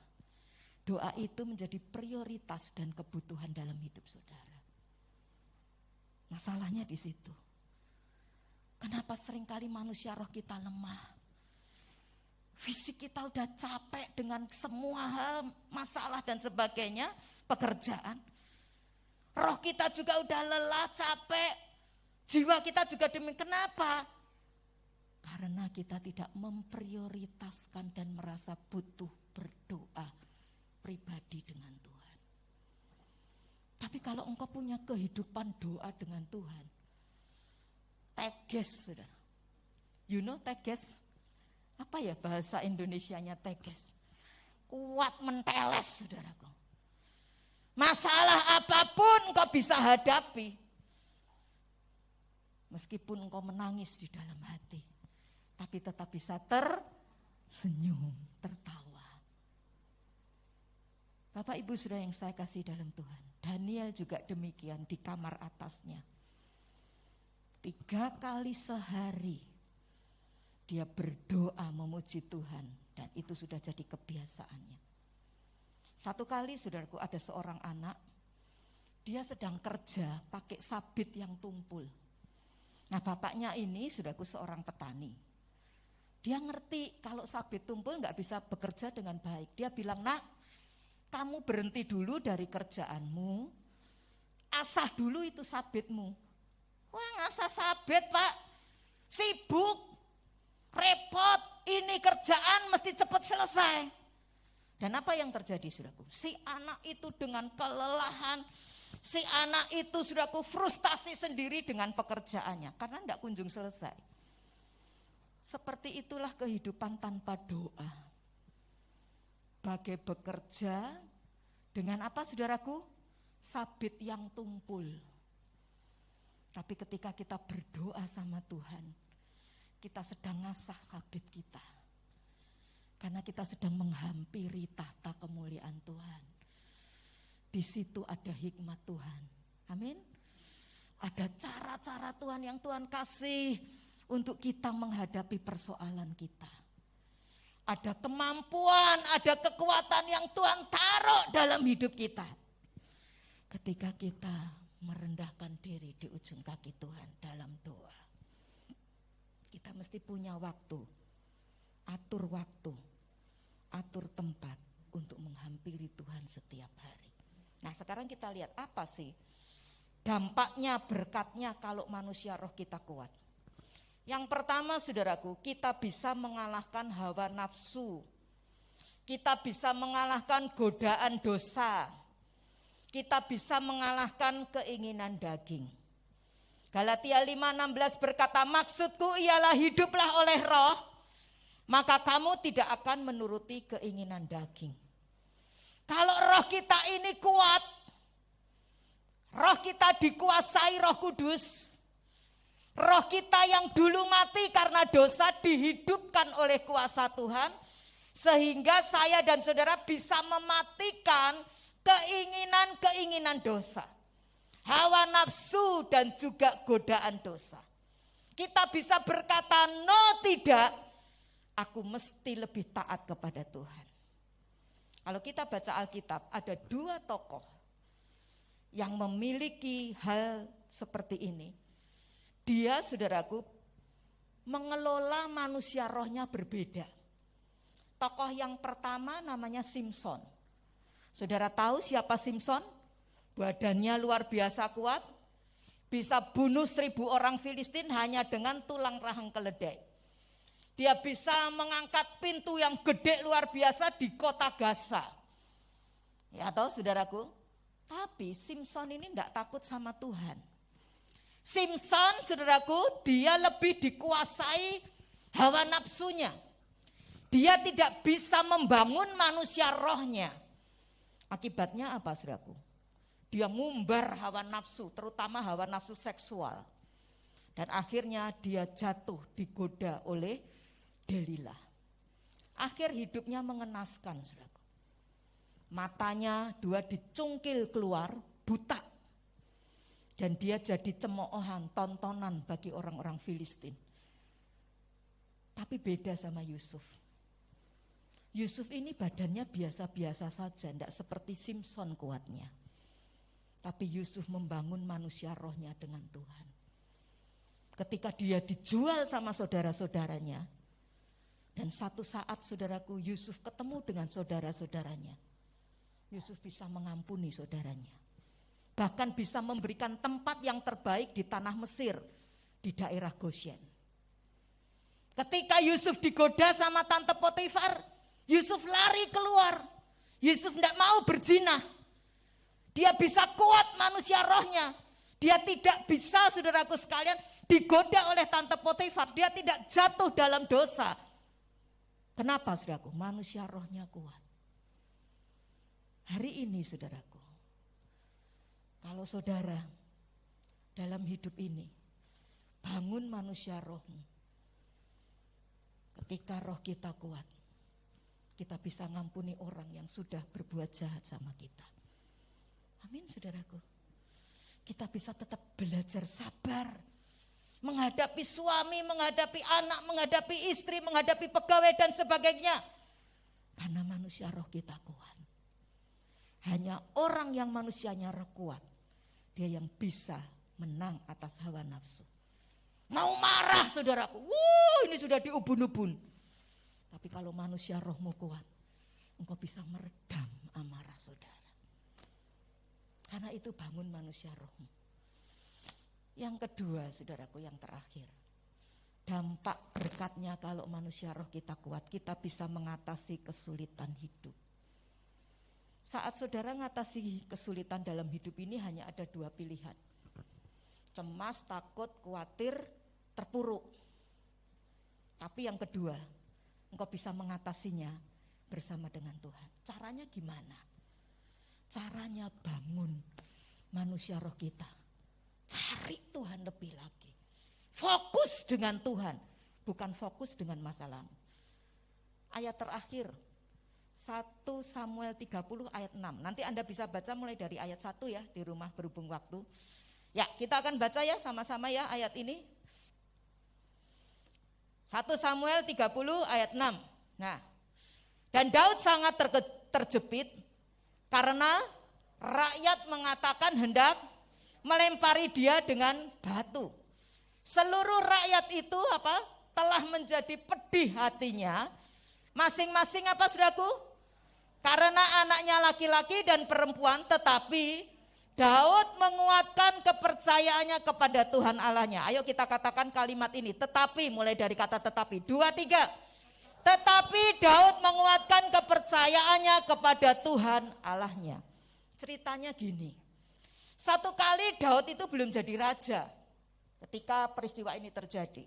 doa itu menjadi prioritas dan kebutuhan dalam hidup saudara? Masalahnya di situ. Kenapa seringkali manusia roh kita lemah? Fisik kita udah capek dengan semua hal, masalah dan sebagainya, pekerjaan. Roh kita juga udah lelah, capek. Jiwa kita juga demikian. Kenapa? Karena kita tidak memprioritaskan dan merasa butuh berdoa pribadi dengan Tuhan. Tapi kalau engkau punya kehidupan doa dengan Tuhan, teges, saudara. You know teges? Apa ya bahasa Indonesianya teges? Kuat menteles, saudaraku. Masalah apapun engkau bisa hadapi. Meskipun engkau menangis di dalam hati, tapi tetap bisa tersenyum, tertawa. Bapak Ibu saudara yang saya kasih dalam Tuhan, Daniel juga demikian di kamar atasnya. 3 kali sehari dia berdoa memuji Tuhan, dan itu sudah jadi kebiasaannya. 1 kali saudaraku, ada seorang anak, dia sedang kerja pakai sabit yang tumpul. Nah bapaknya ini saudaraku seorang petani. Dia ngerti kalau sabit tumpul gak bisa bekerja dengan baik. Dia bilang, nak, kamu berhenti dulu dari kerjaanmu, asah dulu itu sabitmu. Wah, ngasah sabit pak, sibuk, repot, ini kerjaan mesti cepat selesai. Dan apa yang terjadi saudaraku? Si anak itu dengan kelelahan, si anak itu saudaraku frustasi sendiri dengan pekerjaannya karena tidak kunjung selesai. Seperti itulah kehidupan tanpa doa. Bagai bekerja dengan apa saudaraku? Sabit yang tumpul. Tapi ketika kita berdoa sama Tuhan, kita sedang ngasah sabit kita. Karena kita sedang menghampiri tahta kemuliaan Tuhan. Di situ ada hikmat Tuhan. Amin. Ada cara-cara Tuhan yang Tuhan kasih untuk kita menghadapi persoalan kita. Ada kemampuan, ada kekuatan yang Tuhan taruh dalam hidup kita. Ketika kita merendahkan diri di ujung kaki Tuhan dalam doa. Kita mesti punya waktu, atur tempat untuk menghampiri Tuhan setiap hari. Nah sekarang kita lihat apa sih dampaknya, berkatnya kalau manusia roh kita kuat. Yang pertama saudaraku, kita bisa mengalahkan hawa nafsu. Kita bisa mengalahkan godaan dosa. Kita bisa mengalahkan keinginan daging. Galatia 5:16 berkata, maksudku ialah hiduplah oleh roh, maka kamu tidak akan menuruti keinginan daging. Kalau roh kita ini kuat, roh kita dikuasai Roh Kudus, roh kita yang dulu mati karena dosa dihidupkan oleh kuasa Tuhan, sehingga saya dan saudara bisa mematikan keinginan-keinginan dosa, hawa nafsu dan juga godaan dosa. Kita bisa berkata, no tidak, aku mesti lebih taat kepada Tuhan. Kalau kita baca Alkitab, ada 2 tokoh yang memiliki hal seperti ini. Dia, saudaraku, mengelola manusia rohnya berbeda. Tokoh yang pertama namanya Simson. Saudara tahu siapa Simson? Badannya luar biasa kuat, bisa bunuh 1.000 orang Filistin hanya dengan tulang rahang keledai. Dia bisa mengangkat pintu yang gede luar biasa di kota Gaza. Ya tahu saudaraku? Tapi Simson ini tidak takut sama Tuhan. Simson, saudaraku, dia lebih dikuasai hawa nafsunya. Dia tidak bisa membangun manusia rohnya. Akibatnya apa, saudaraku? Dia ngumbar hawa nafsu, terutama hawa nafsu seksual. Dan akhirnya dia jatuh digoda oleh Delilah. Akhir hidupnya mengenaskan, saudaraku. Matanya 2 dicungkil keluar, buta. Dan dia jadi cemoohan, tontonan bagi orang-orang Filistin. Tapi beda sama Yusuf. Yusuf ini badannya biasa-biasa saja, tidak seperti Simson kuatnya. Tapi Yusuf membangun manusia rohnya dengan Tuhan. Ketika dia dijual sama saudara-saudaranya, dan satu saat saudaraku Yusuf ketemu dengan saudara-saudaranya, Yusuf bisa mengampuni saudaranya. Bahkan bisa memberikan tempat yang terbaik di tanah Mesir, di daerah Goshen. Ketika Yusuf digoda sama tante Potifar, Yusuf lari keluar. Yusuf tidak mau berzina. Dia bisa kuat manusia rohnya. Dia tidak bisa, saudaraku sekalian, digoda oleh tante Potifar. Dia tidak jatuh dalam dosa. Kenapa, saudaraku? Manusia rohnya kuat. Hari ini, saudaraku, kalau saudara dalam hidup ini bangun manusia rohmu. Ketika roh kita kuat, kita bisa ngampuni orang yang sudah berbuat jahat sama kita. Amin, saudaraku. Kita bisa tetap belajar sabar, menghadapi suami, menghadapi anak, menghadapi istri, menghadapi pegawai dan sebagainya. Karena manusia roh kita kuat. Hanya orang yang manusianya roh kuat, dia yang bisa menang atas hawa nafsu. Mau marah, saudaraku, ini sudah diubun-ubun. Tapi kalau manusia rohmu kuat, engkau bisa meredam amarah saudara. Karena itu bangun manusia rohmu. Yang kedua, saudaraku, yang terakhir. Dampak berkatnya kalau manusia roh kita kuat, kita bisa mengatasi kesulitan hidup. Saat saudara mengatasi kesulitan dalam hidup ini hanya ada 2 pilihan. Cemas, takut, khawatir, terpuruk. Tapi yang kedua, engkau bisa mengatasinya bersama dengan Tuhan. Caranya gimana? Caranya bangun manusia roh kita. Cari Tuhan lebih lagi. Fokus dengan Tuhan, bukan fokus dengan masalahmu. Ayat terakhir, 1 Samuel 30 ayat 6. Nanti Anda bisa baca mulai dari ayat 1 ya di rumah berhubung waktu. Ya, kita akan baca ya sama-sama ya ayat ini. 1 Samuel 30 ayat 6. Nah, dan Daud sangat terjepit karena rakyat mengatakan hendak melempari dia dengan batu. Seluruh rakyat itu telah menjadi pedih hatinya. Masing-masing saudaraku? Karena anaknya laki-laki dan perempuan, tetapi Daud menguatkan kepercayaannya kepada Tuhan Allahnya. Ayo kita katakan kalimat ini, tetapi, mulai dari kata tetapi. 2, 3. Tetapi Daud menguatkan kepercayaannya kepada Tuhan Allahnya. Ceritanya gini. Satu kali Daud itu belum jadi raja ketika peristiwa ini terjadi.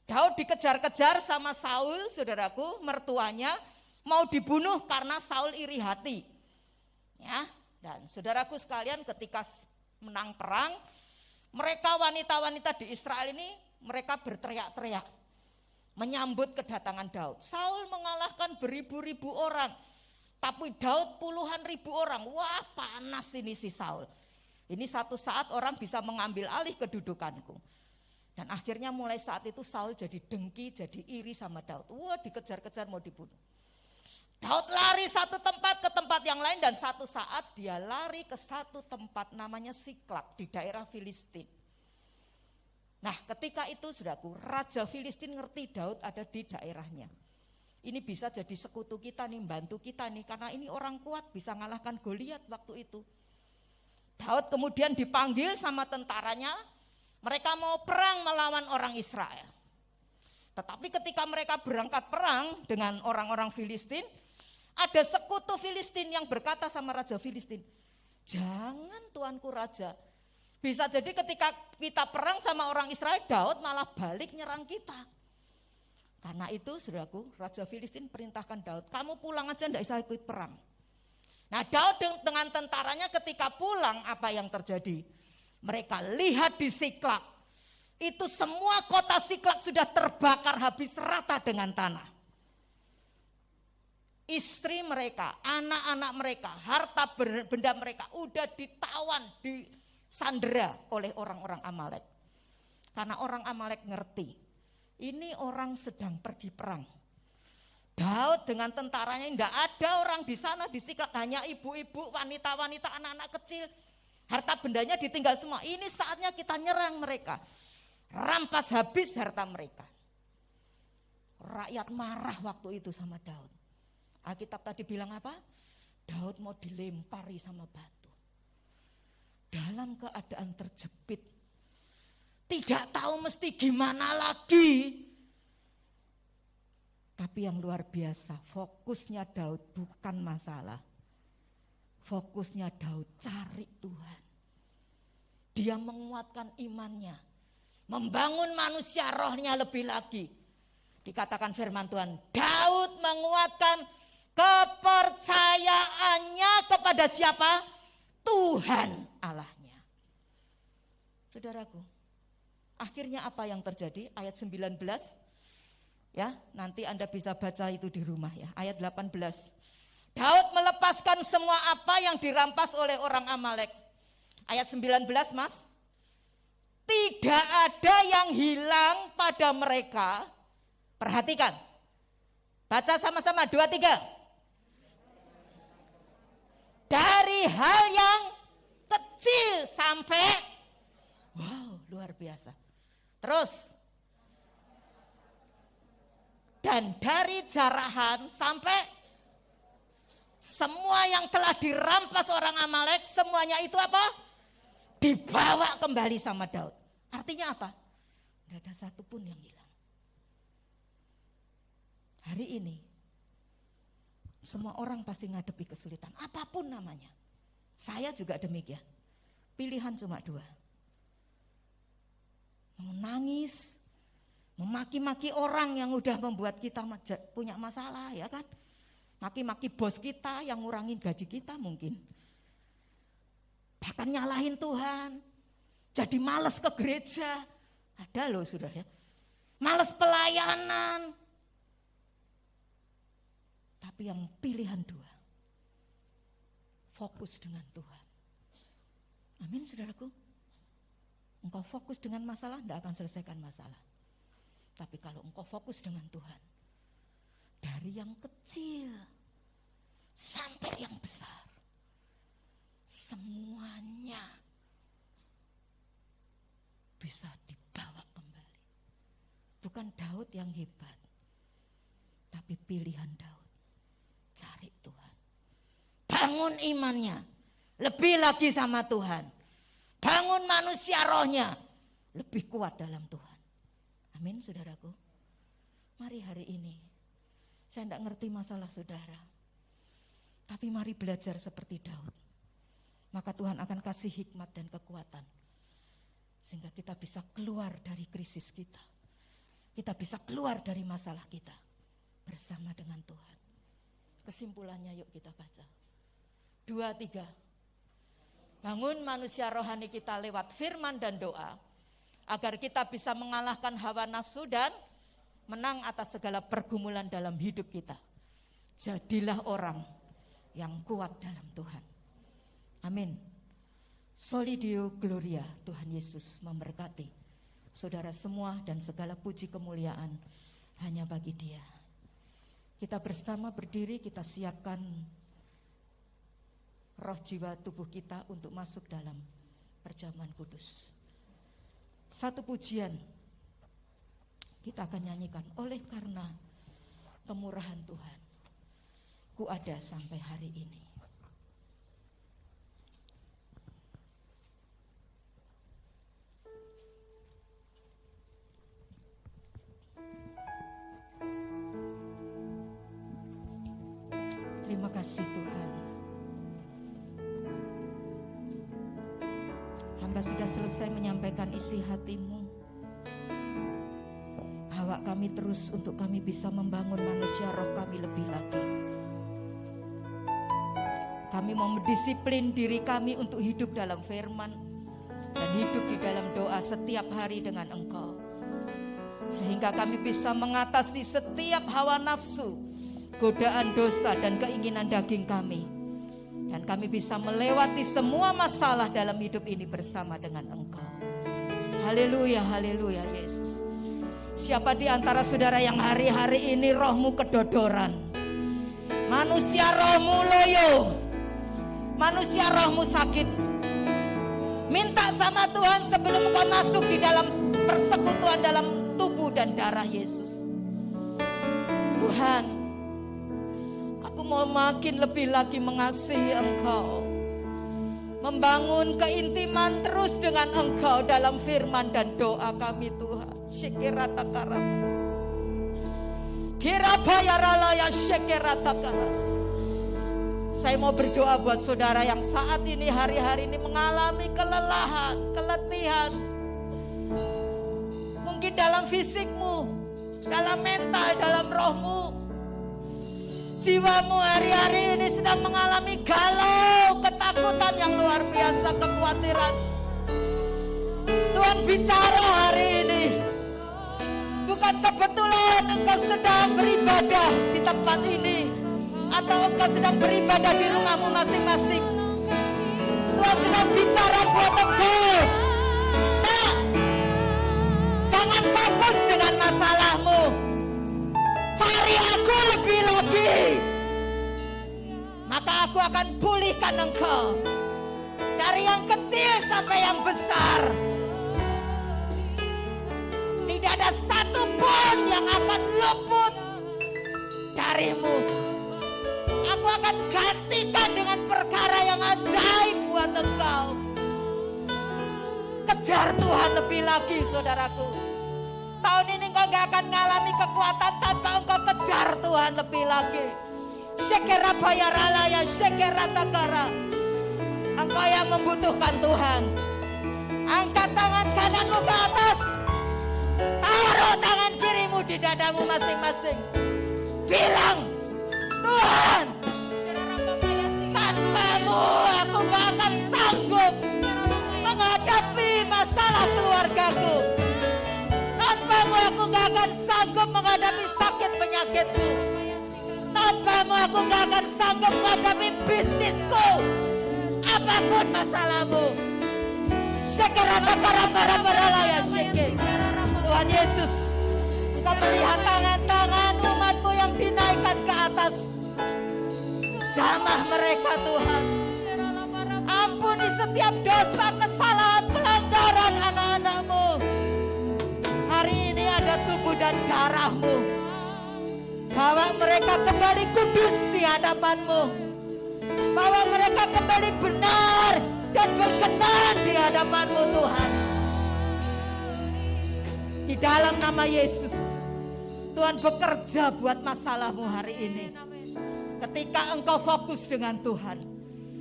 Daud dikejar-kejar sama Saul, saudaraku, mertuanya, mau dibunuh karena Saul iri hati. Ya, dan saudaraku sekalian, ketika menang perang, mereka wanita-wanita di Israel ini, mereka berteriak-teriak menyambut kedatangan Daud. Saul mengalahkan beribu-ribu orang, tapi Daud puluhan ribu orang. Wah, panas ini si Saul. Ini satu saat orang bisa mengambil alih kedudukanku. Dan akhirnya mulai saat itu Saul jadi dengki, jadi iri sama Daud. Wah, dikejar-kejar mau dibunuh. Daud lari satu tempat ke tempat yang lain, dan satu saat dia lari ke satu tempat namanya Siklak di daerah Filistin. Nah, ketika itu saudaraku, Raja Filistin ngerti Daud ada di daerahnya. Ini bisa jadi sekutu kita nih, bantu kita nih, karena ini orang kuat bisa ngalahkan Goliat waktu itu. Daud kemudian dipanggil sama tentaranya, mereka mau perang melawan orang Israel. Tetapi ketika mereka berangkat perang dengan orang-orang Filistin, ada sekutu Filistin yang berkata sama Raja Filistin, "Jangan tuanku raja, bisa jadi ketika kita perang sama orang Israel, Daud malah balik nyerang kita." Karena itu saudaraku, Raja Filistin perintahkan Daud, "Kamu pulang aja, enggak usah ikut perang." Nah, Daud dengan tentaranya ketika pulang, apa yang terjadi? Mereka lihat di Siklak, itu semua kota Siklak sudah terbakar habis rata dengan tanah. Istri mereka, anak-anak mereka, harta benda mereka udah ditawan, disandera oleh orang-orang Amalek. Karena orang Amalek ngerti, ini orang sedang pergi perang. Daud dengan tentaranya, enggak ada orang di sana di Siklak, hanya ibu-ibu, wanita-wanita, anak-anak kecil. Harta bendanya ditinggal semua. Ini saatnya kita nyerang mereka. Rampas habis harta mereka. Rakyat marah waktu itu sama Daud. Alkitab tadi bilang apa? Daud mau dilempari sama batu. Dalam keadaan terjepit. Tidak tahu mesti gimana lagi. Tapi yang luar biasa, fokusnya Daud bukan masalah. Fokusnya Daud cari Tuhan. Dia menguatkan imannya. Membangun manusia rohnya lebih lagi. Dikatakan firman Tuhan, Daud menguatkan kepercayaannya kepada siapa? Tuhan Allahnya. Saudaraku, akhirnya apa yang terjadi? Ayat 19, ya, nanti Anda bisa baca itu di rumah ya. Ayat 18. Daud melepaskan semua apa yang dirampas oleh orang Amalek. Ayat 19, Mas. Tidak ada yang hilang pada mereka. Perhatikan. Baca sama-sama 2, 3. Dari hal yang kecil sampai, wow, luar biasa. Terus. Dan dari jarahan sampai semua yang telah dirampas orang Amalek, semuanya itu apa? Dibawa kembali sama Daud. Artinya apa? Tidak ada satupun yang hilang. Hari ini semua orang pasti ngadepi kesulitan, apapun namanya. Saya juga demikian. Pilihan cuma 2. Menangis, memaki-maki orang yang udah membuat kita punya masalah, ya kan? Maki-maki bos kita yang ngurangin gaji kita mungkin. Bahkan nyalahin Tuhan. Jadi malas ke gereja. Ada loh sudah ya. Malas pelayanan. Tapi yang pilihan 2. Fokus dengan Tuhan. Amin saudaraku. Engkau fokus dengan masalah, tidak akan selesaikan masalah. Tapi kalau engkau fokus dengan Tuhan, dari yang kecil sampai yang besar, semuanya bisa dibawa kembali. Bukan Daud yang hebat, tapi pilihan Daud. Cari Tuhan. Bangun imannya, lebih lagi sama Tuhan. Bangun manusia rohnya, lebih kuat dalam Tuhan. Amin saudaraku. Mari hari ini, saya tidak ngerti masalah saudara, tapi mari belajar seperti Daud. Maka Tuhan akan kasih hikmat dan kekuatan, sehingga kita bisa keluar dari krisis kita. Kita bisa keluar dari masalah kita bersama dengan Tuhan. Kesimpulannya yuk kita baca. 2, 3. Bangun manusia rohani kita lewat firman dan doa, agar kita bisa mengalahkan hawa nafsu dan menang atas segala pergumulan dalam hidup kita. Jadilah orang yang kuat dalam Tuhan. Amin. Soli Deo Gloria. Tuhan Yesus memberkati saudara semua, dan segala puji kemuliaan hanya bagi Dia. Kita bersama berdiri, kita siapkan roh, jiwa, tubuh kita untuk masuk dalam perjamuan kudus. Satu pujian kita akan nyanyikan, oleh karena kemurahan Tuhan, ku ada sampai hari ini. Terima kasih Tuhan. Hamba sudah selesai menyampaikan isi hatimu. Bawa kami terus untuk kami bisa membangun manusia roh kami lebih lagi. Kami mau mendisiplin diri kami untuk hidup dalam firman dan hidup di dalam doa setiap hari dengan Engkau. Sehingga kami bisa mengatasi setiap hawa nafsu, godaan dosa dan keinginan daging kami. Dan kami bisa melewati semua masalah dalam hidup ini bersama dengan Engkau. Haleluya, haleluya Yesus. Siapa di antara saudara yang hari-hari ini rohmu kedodoran? Manusia rohmu loyo. Manusia rohmu sakit. Minta sama Tuhan sebelum engkau masuk di dalam persekutuan dalam tubuh dan darah Yesus. Tuhan, aku mau makin lebih lagi mengasihi Engkau, membangun keintiman terus dengan Engkau dalam firman dan doa kami Tuhan. Syekirata karam, kirabayaralaya syekirata karam. Saya mau berdoa buat saudara yang saat ini hari-hari ini mengalami kelelahan, keletihan. Mungkin dalam fisikmu, dalam mental, dalam rohmu. Jiwamu hari-hari ini sedang mengalami galau, ketakutan yang luar biasa, kekhawatiran. Tuhan bicara hari ini. Bukan kebetulan engkau sedang beribadah di tempat ini, atau engkau sedang beribadah di rumahmu masing-masing. Tuhan sedang bicara buat engkau. Nah, jangan fokus dengan masalahmu. Cari aku lebih lagi, maka aku akan pulihkan engkau. Dari yang kecil sampai yang besar. Tidak ada satu pun yang akan luput darimu. Aku akan gantikan dengan perkara yang ajaib buat engkau. Kejar Tuhan lebih lagi saudaraku. Tahun ini engkau gak akan mengalami kekuatan tanpa engkau kejar Tuhan lebih lagi. Syekera bayaralaya, syekera takara. Engkau yang membutuhkan Tuhan. Angkat tangan kananmu ke atas. Taruh tangan kirimu di dadamu masing-masing. Bilang, Tuhan, tanpamu aku gak akan sanggup menghadapi masalah keluargaku. Tanpamu aku gak akan sanggup menghadapi sakit penyakitku. Tanpamu aku gak akan sanggup menghadapi bisnisku. Apapun masalahmu. Tuhan Yesus, Engkau melihat tangan-tangan umatmu yang dinaikkan ke atas. Jamah mereka Tuhan. Ampuni setiap dosa, kesalahan, pelanggaran anak-anakmu. Hari ini ada tubuh dan darahmu. Bawa mereka kembali kudus di hadapanmu. Bawa mereka kembali benar dan berkenan di hadapanmu Tuhan. Di dalam nama Yesus, Tuhan bekerja buat masalahmu hari ini. Ketika engkau fokus dengan Tuhan,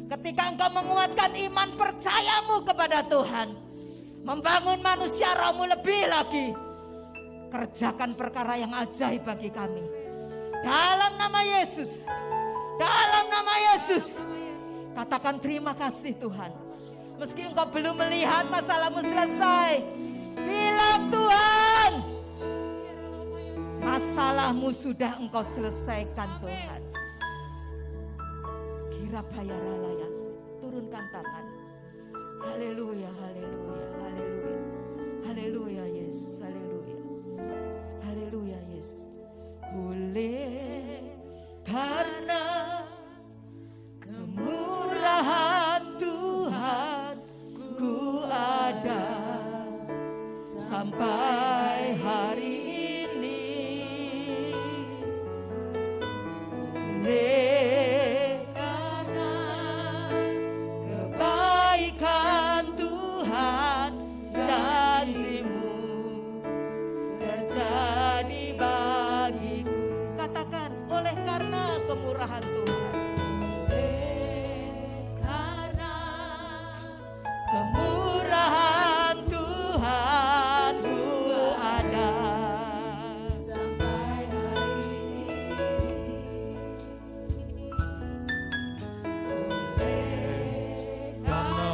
ketika engkau menguatkan iman percayamu kepada Tuhan, membangun manusia rohmu lebih lagi, kerjakan perkara yang ajaib bagi kami. Dalam nama Yesus, dalam nama Yesus, katakan terima kasih Tuhan. Meski engkau belum melihat masalahmu selesai, bilang Tuhan, masalahmu sudah engkau selesaikan Tuhan. Kira bayaralayas, turunkan tangan. Haleluya, haleluya, haleluya, haleluya Yesus, haleluya, haleluya Yesus. Oleh karena kemurahan sampai hari ini. Karena kebaikan Tuhan, janji-Mu terjadi bagiku. Katakan, oleh karena kemurahan Tuhan. Karena kemurahan Tuhan Ku ada sampai hari ini. Karena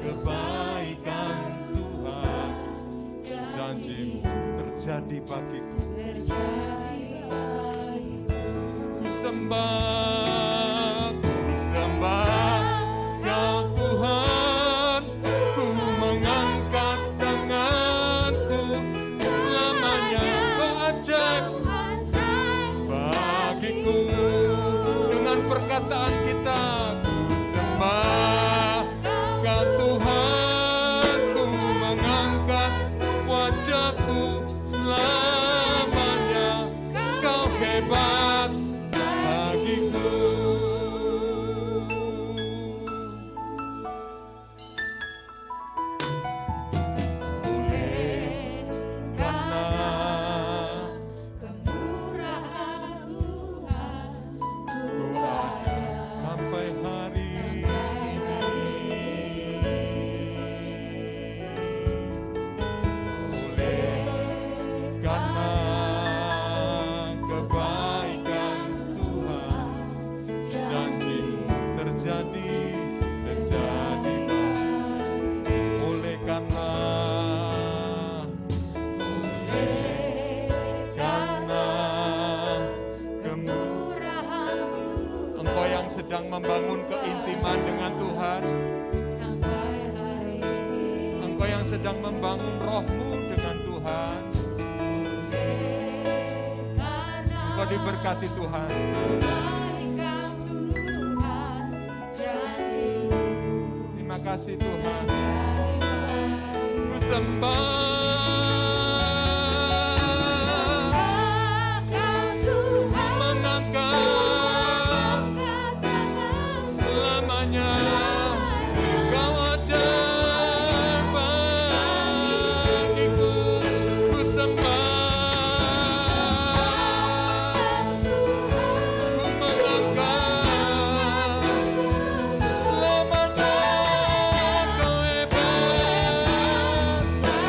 kebaikan Tuhan, janji-Mu terjadi bagiku. Sembah Kau Tuhan, ku mengangkat tanganku selamanya. Kau ajaib bagiku. Dengan perkataan kita, ku sembah Kau Tuhan, ku mengangkat wajahku selamanya. Kau hebat bagiku. Sampai hari ini. Karena kebaikan Tuhan, janji-Mu terjadi oleh karena kemurahan Engkau yang sedang membangun keintiman dengan Tuhan. Engkau yang sedang membangun rohmu dengan Tuhan. Engkau diberkati Tuhan. Terima kasih Tuhan. Ku sembah mengangkat selamanya. Kau ajaib bagiku. Ku sembah, ku mengangkat selamanya. Kau hebat.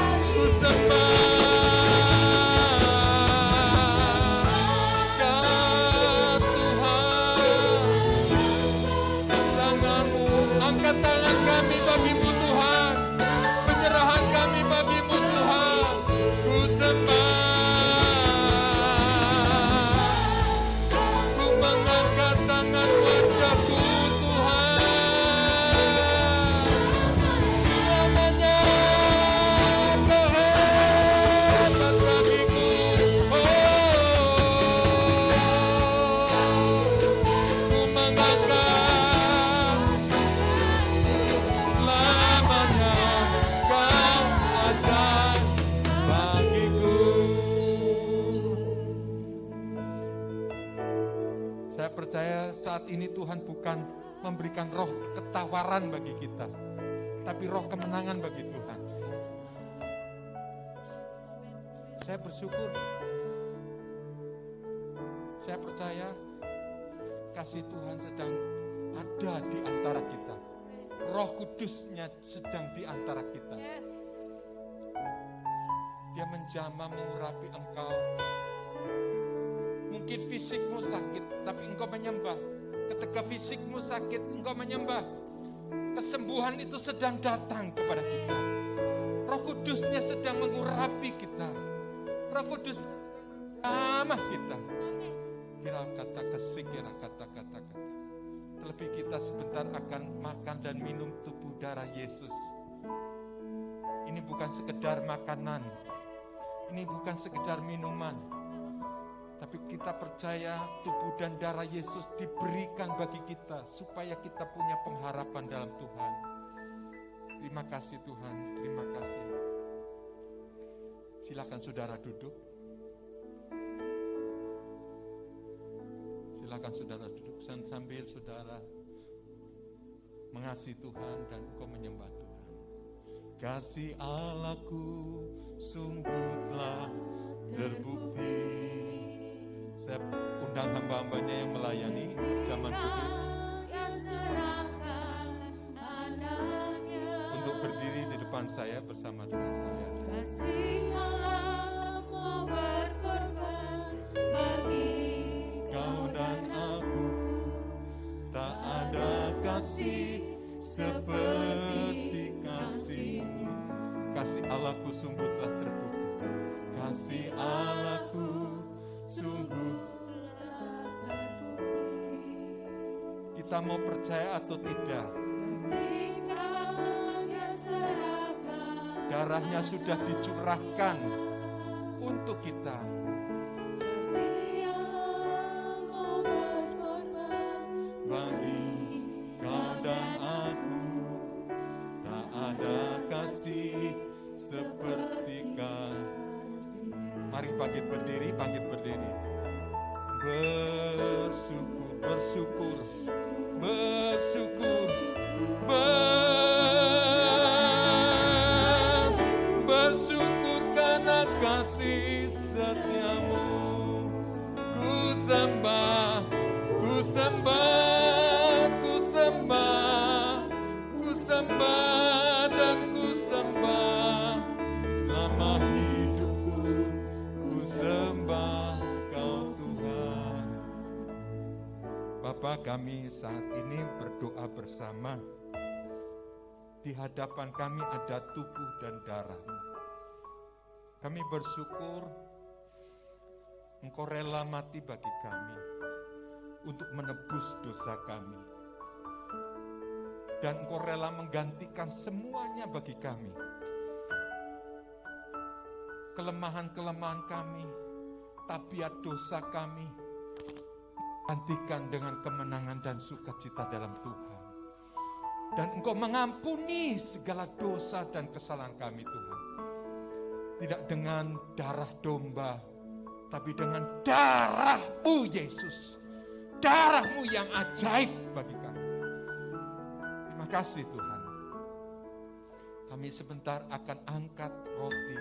Ku percaya saat ini Tuhan bukan memberikan roh ketawaran bagi kita, tapi roh kemenangan bagi Tuhan. Saya bersyukur. Saya percaya kasih Tuhan sedang ada di antara kita. Roh Kudusnya sedang di antara kita. Dia menjamah mengurapi engkau. Mungkin fisikmu sakit, tapi engkau menyembah. Ketika fisikmu sakit, engkau menyembah. Kesembuhan itu sedang datang kepada kita. Roh Kudusnya sedang mengurapi kita. Roh Kudus jamah kita. Kira kata kesik, kira kata-kata. Terlebih kita sebentar akan makan dan minum tubuh darah Yesus. Ini bukan sekedar makanan. Ini bukan sekedar minuman. Tapi kita percaya tubuh dan darah Yesus diberikan bagi kita supaya kita punya pengharapan dalam Tuhan. Terima kasih Tuhan, terima kasih. Silakan saudara duduk. Silakan saudara duduk sambil saudara mengasihi Tuhan dan engkau menyembah Tuhan. Kasih Allahku sungguh telah terbukti. Saya undang hamba-hambanya yang melayani zaman kudus untuk berdiri di depan saya bersama dengan saya. Kasih Allah mau berkorban bagi Kau dan aku, tak ada kasih seperti kasih-Mu. Kasih Allahku sungguh telah terbukti. Kasih Allahku sungguh telah terbukti. Kita mau percaya atau tidak? ketika Dia serahkan Darahnya sudah dicurahkan untuk kita. kasih Allah mau berkorban Bagi kau dan aku, tak ada kasih seperti kasih. Mari bangkit berdiri, bangkit berdiri. Bersyukur, bersyukur, bersyukur, bersyukur karena kasih setiamu. Ku sembah, ku sembah, ku sembah, ku sembah dan ku sembah. Selama hidupku, ku sembah Kau Tuhan. Bapa, kami saat ini berdoa bersama. Di hadapan kami ada tubuh dan darah-Mu. Kami bersyukur Engkau rela mati bagi kami untuk menebus dosa kami. Dan Engkau rela menggantikan semuanya bagi kami. Kelemahan-kelemahan kami, tabiat dosa kami, gantikan dengan kemenangan dan sukacita dalam Tuhan. Dan Engkau mengampuni segala dosa dan kesalahan kami, Tuhan. Tidak dengan darah domba, tapi dengan darah-Mu, Yesus. Darah-Mu yang ajaib bagi kami. Terima kasih, Tuhan. Kami sebentar akan angkat roti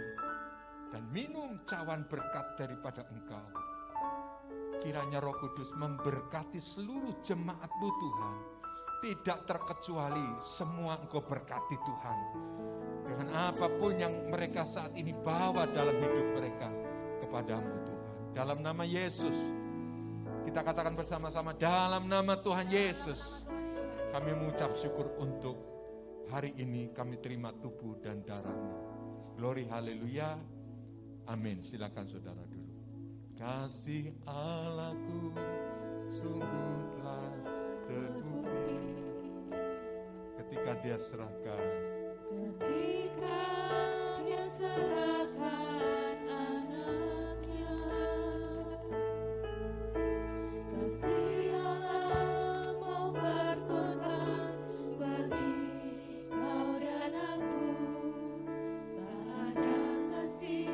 dan minum cawan berkat daripada Engkau. Kiranya Roh Kudus memberkati seluruh jemaat-Mu, Tuhan. Tidak terkecuali semua Engkau berkati, Tuhan. Dengan apapun yang mereka saat ini bawa dalam hidup mereka kepada-Mu, Tuhan. Dalam nama Yesus, kita katakan bersama-sama, dalam nama Tuhan Yesus, kami mengucap syukur untuk hari ini kami terima tubuh dan darah-Mu. Glory, haleluya, amin. Silakan saudara dulu. Kasih Allahku sungguh telah terbukti ketika Dia serahkan. ketika Dia serahkan anaknya. Kasih Allah mau berkorban bagi kau dan aku. Tak ada kasih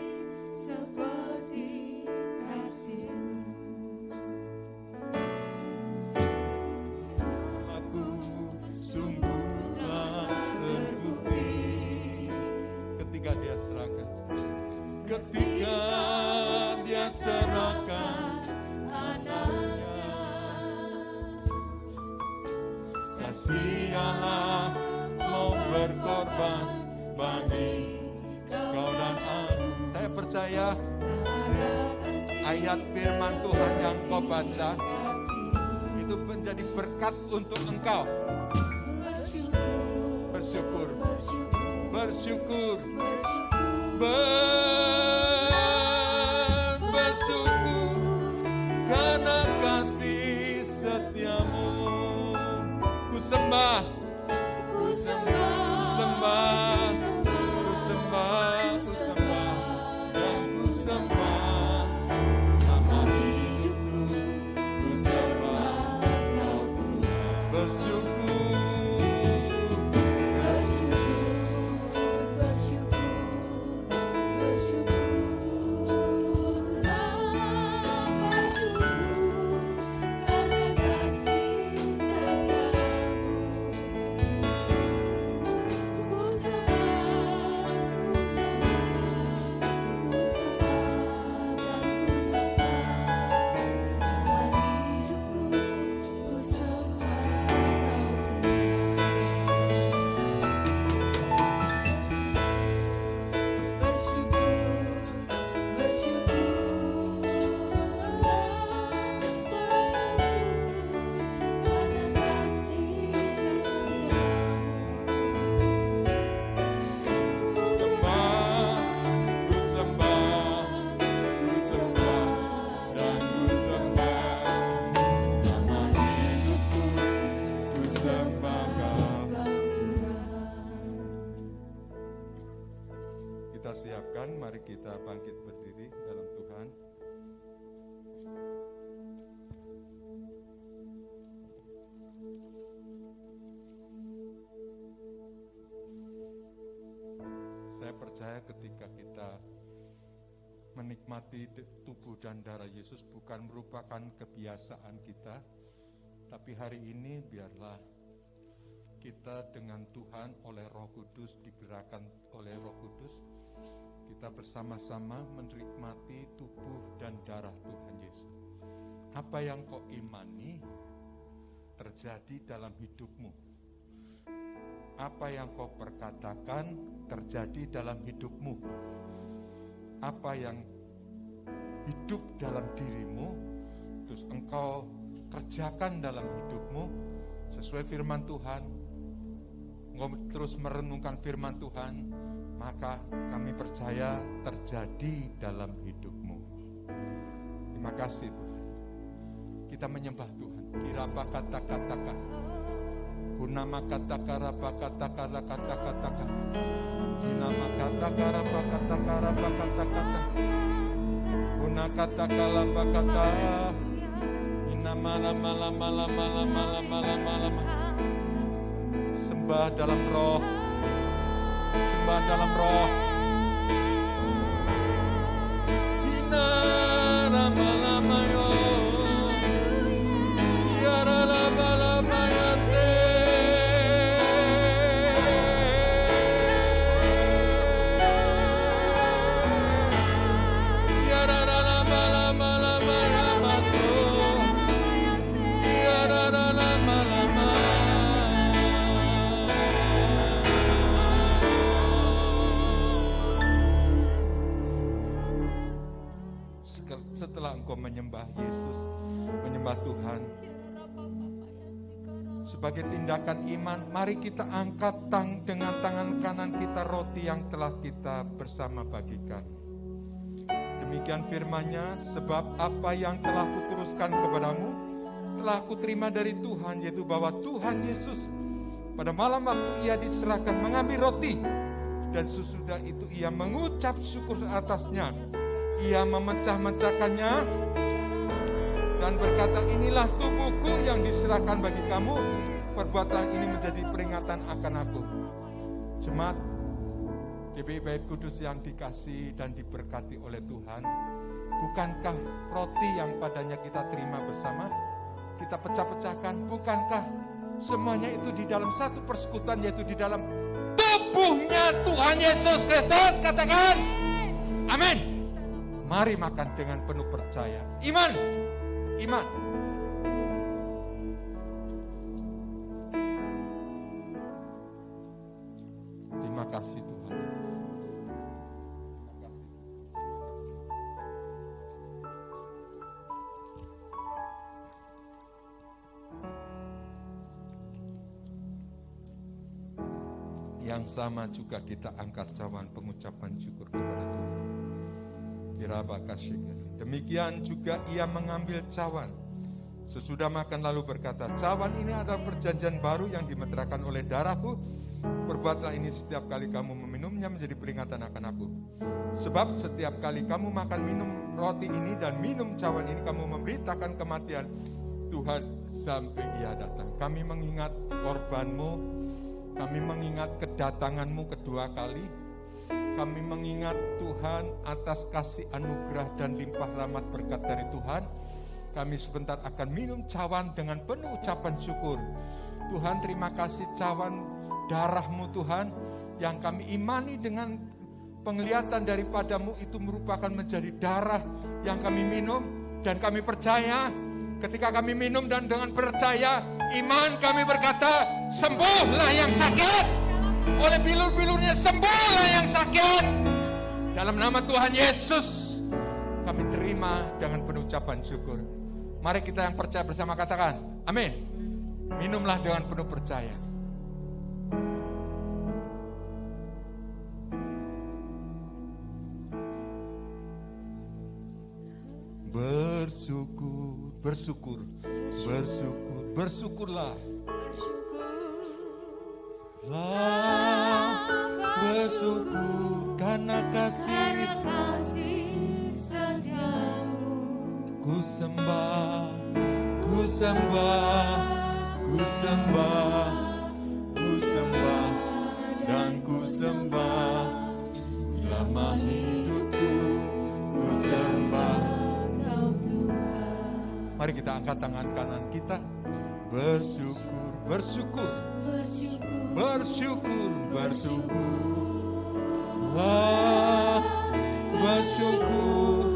seperti kasih-Mu. Aku sungguh telah terbukti ketika Dia serahkan. Ketika Dia serahkan anaknya. Kasih Allah mau berkorban bagi kau dan aku. Saya percaya ayat firman Tuhan yang kau baca itu menjadi berkat untuk engkau. Bersyukur, bersyukur, bersyukur karena kasih setiamu. Ku sembah, ku sembah, ku sembah, ku sembah, dan ku sembah selama hidupku. Ku sembah Kau Tuhan. Bersyukur, Bersyukur, bersyukur, bersyukur. sembah Kau. Kita siapkan, mari kita bangkit berdiri dalam Tuhan. Saya percaya ketika kita menikmati tubuh dan darah Yesus bukan merupakan kebiasaan kita, tapi hari ini biarlah kita dengan Tuhan oleh Roh Kudus, digerakkan oleh Roh Kudus, kita bersama-sama menikmati tubuh dan darah Tuhan Yesus. Apa yang kau imani terjadi dalam hidupmu. Apa yang kau perkatakan terjadi dalam hidupmu. Apa yang hidup dalam dirimu, terus engkau kerjakan dalam hidupmu sesuai firman Tuhan. Engkau terus merenungkan firman Tuhan, maka kami percaya terjadi dalam hidupmu. Terima kasih Tuhan. Kita menyembah Tuhan. Kirapa kata-katakan. Kunama kata-kara kata-kara kata-kata. Kunama kata-kara kata-kara kata-kata. Kuna kata-kala kata. Ina malam. Sembah dalam roh. Sembah dalam roh. Ina lama yo. Tiara lama ya se. Tiara lama ya masuk. Tiara lama. Setelah engkau menyembah Yesus, menyembah Tuhan, sebagai tindakan iman, mari kita angkat dengan tangan kanan kita roti yang telah kita bersama bagikan. Demikian firman-Nya, sebab apa yang telah kuteruskan kepadamu, telah kuterima dari Tuhan, yaitu bahwa Tuhan Yesus pada malam waktu Ia diserahkan mengambil roti, dan sesudah itu Ia mengucap syukur atasnya. Ia memecah-mecahkannya dan berkata, inilah tubuhku yang diserahkan bagi kamu, perbuatlah ini menjadi peringatan akan aku. Jemaat GBI Bait Kudus yang dikasihi dan diberkati oleh Tuhan, bukankah roti yang padanya kita terima bersama, kita pecah-pecahkan, bukankah semuanya itu di dalam satu persekutuan, yaitu di dalam tubuhnya Tuhan Yesus Kristus? Katakan amin. Mari makan dengan penuh percaya. Iman. Terima kasih Tuhan. Terima kasih. Yang sama juga kita angkat cawan pengucapan syukur kepada Tuhan. Demikian juga Ia mengambil cawan sesudah makan lalu berkata, cawan ini adalah perjanjian baru yang dimeteraikan oleh darahku. Perbuatlah ini setiap kali kamu meminumnya menjadi peringatan akan aku. Sebab setiap kali kamu makan minum roti ini dan minum cawan ini, kamu memberitakan kematian Tuhan sampai Ia datang. Kami mengingat korban-Mu, kami mengingat kedatangan-Mu kedua kali. Kami mengingat Tuhan atas kasih anugerah dan limpah rahmat berkat dari Tuhan. Kami sebentar akan minum cawan dengan penuh ucapan syukur. Tuhan, terima kasih cawan darah-Mu Tuhan, yang kami imani dengan penglihatan daripada-Mu itu merupakan menjadi darah yang kami minum. Dan kami percaya ketika kami minum dan dengan percaya, iman kami berkata, sembuhlah yang sakit. Oleh bilur-bilurnya sembuhlah yang sakit. Dalam nama Tuhan Yesus kami terima dengan penuh ucapan syukur. Mari kita yang percaya bersama katakan amin. Minumlah dengan penuh percaya. Bersyukur, bersyukurlah. Bersyukur bersyukur karena kasih setiamu. ku sembah, ku sembah, ku sembah, ku sembah dan ku sembah selama hidupku, ku sembah Kau Tuhan. Mari kita angkat tangan kanan kita, bersyukur, bersyukur, bersyukur, bersyukur, bersyukur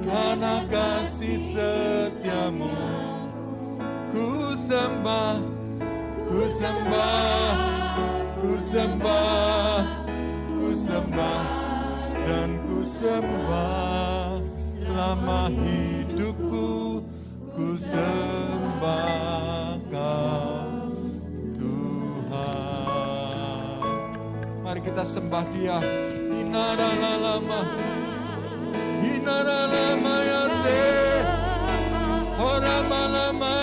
karena kasih setiamu. Ku sembah, ku sembah, ku sembah, ku sembah dan ku sembah selama hidupku, ku sembah Kau Tuhan. Mari kita sembah Dia. Inaralalama, inaralalama yate, oramalama.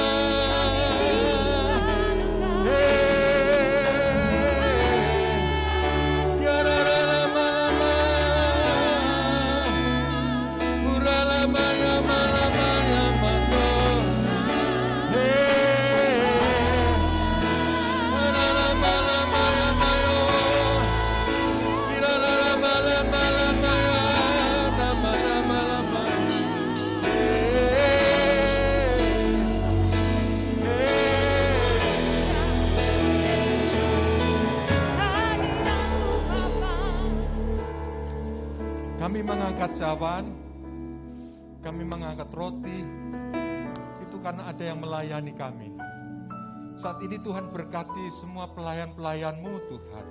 Kami mengangkat cawan, kami mengangkat roti, itu karena ada yang melayani kami. Saat ini Tuhan berkati semua pelayan-pelayan-Mu Tuhan.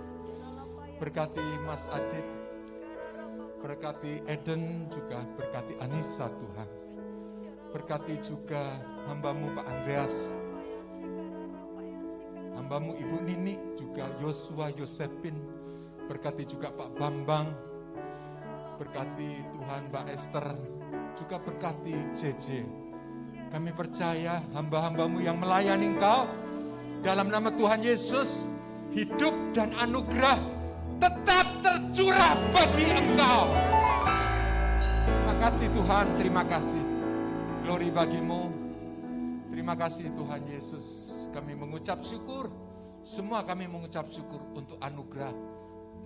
Berkati Mas Adit, berkati Eden juga, berkati Anissa Tuhan. Berkati juga hamba-Mu Pak Andreas, hamba-Mu Ibu Nini, juga Yosua Yosepin. Berkati juga Pak Bambang, berkati Tuhan Mbak Esther, juga berkati JJ. Kami percaya hamba-hamba-Mu yang melayani Engkau, dalam nama Tuhan Yesus, hidup dan anugerah tetap tercurah bagi Engkau. Terima kasih Tuhan, terima kasih. Glory bagi-Mu. Terima kasih Tuhan Yesus. Kami mengucap syukur, semua kami mengucap syukur untuk anugerah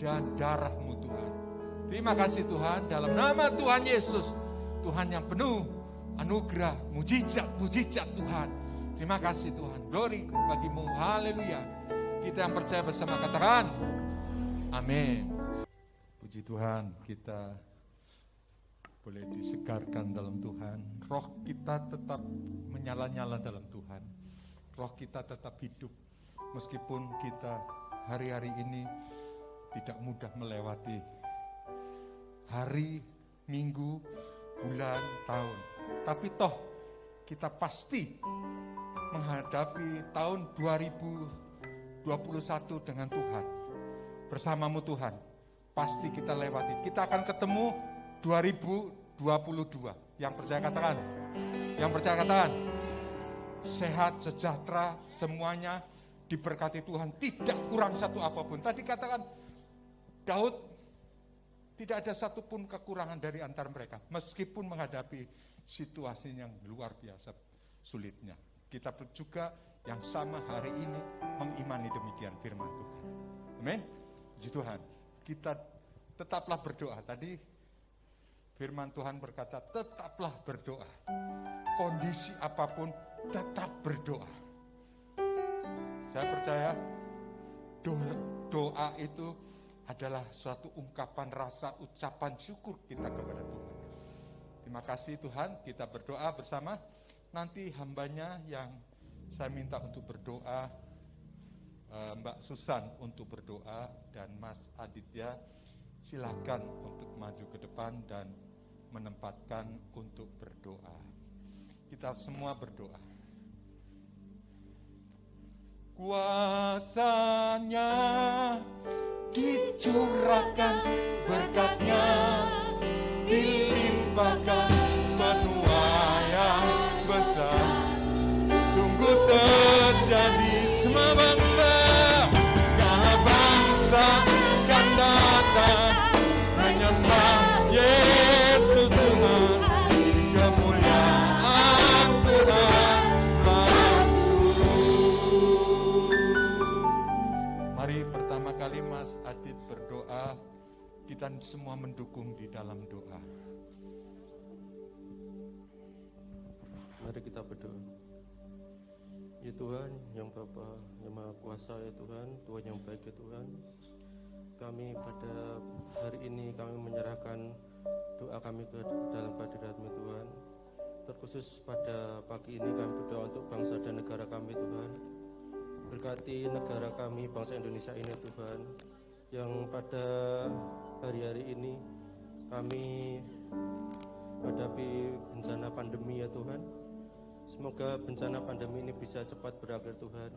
dan darah-Mu Tuhan. Terima kasih Tuhan, dalam nama Tuhan Yesus, Tuhan yang penuh anugerah, mujizat Tuhan. Terima kasih Tuhan, glory bagi-Mu, haleluya. Kita yang percaya bersama katakan, amin. Puji Tuhan, kita boleh disegarkan dalam Tuhan. Roh kita tetap menyala-nyala dalam Tuhan. Roh kita tetap hidup, meskipun kita hari-hari ini tidak mudah melewati hari, minggu, bulan, tahun. Tapi toh kita pasti menghadapi tahun 2021 dengan Tuhan. Bersama-Mu Tuhan, pasti kita lewati. Kita akan ketemu 2022. Yang percaya katakan. Yang percaya katakan. Sehat, sejahtera, semuanya diberkati Tuhan. Tidak kurang satu apapun. Tadi katakan Daud, tidak ada satupun kekurangan dari antara mereka, meskipun menghadapi situasi yang luar biasa sulitnya. Kita juga yang sama hari ini mengimani demikian firman Tuhan. Amin. Puji Tuhan. Kita tetaplah berdoa. Tadi firman Tuhan berkata, tetaplah berdoa. Kondisi apapun tetap berdoa. Saya percaya doa itu adalah suatu ungkapan rasa ucapan syukur kita kepada Tuhan. Terima kasih Tuhan, kita berdoa bersama. Nanti hambanya yang saya minta untuk berdoa, Mbak Susan untuk berdoa, dan Mas Aditya silakan untuk maju ke depan dan menempatkan untuk berdoa. Kita semua berdoa. Kuasanya dicurahkan, berkatnya dilimpahkan, penuaian besar sungguh terjadi semua bangsa, segala Mas Adit berdoa, kita semua mendukung di dalam doa. Mari kita berdoa. Ya Tuhan, yang Bapa, yang Maha Kuasa ya Tuhan, Tuhan yang baik ya Tuhan. Kami pada hari ini kami menyerahkan doa kami ke dalam hadirat-Mu Tuhan. Terkhusus pada pagi ini kami berdoa untuk bangsa dan negara kami Tuhan. Berkati negara kami, bangsa Indonesia ini Tuhan, yang pada hari-hari ini kami menghadapi bencana pandemi ya Tuhan. Semoga bencana pandemi ini bisa cepat berakhir Tuhan.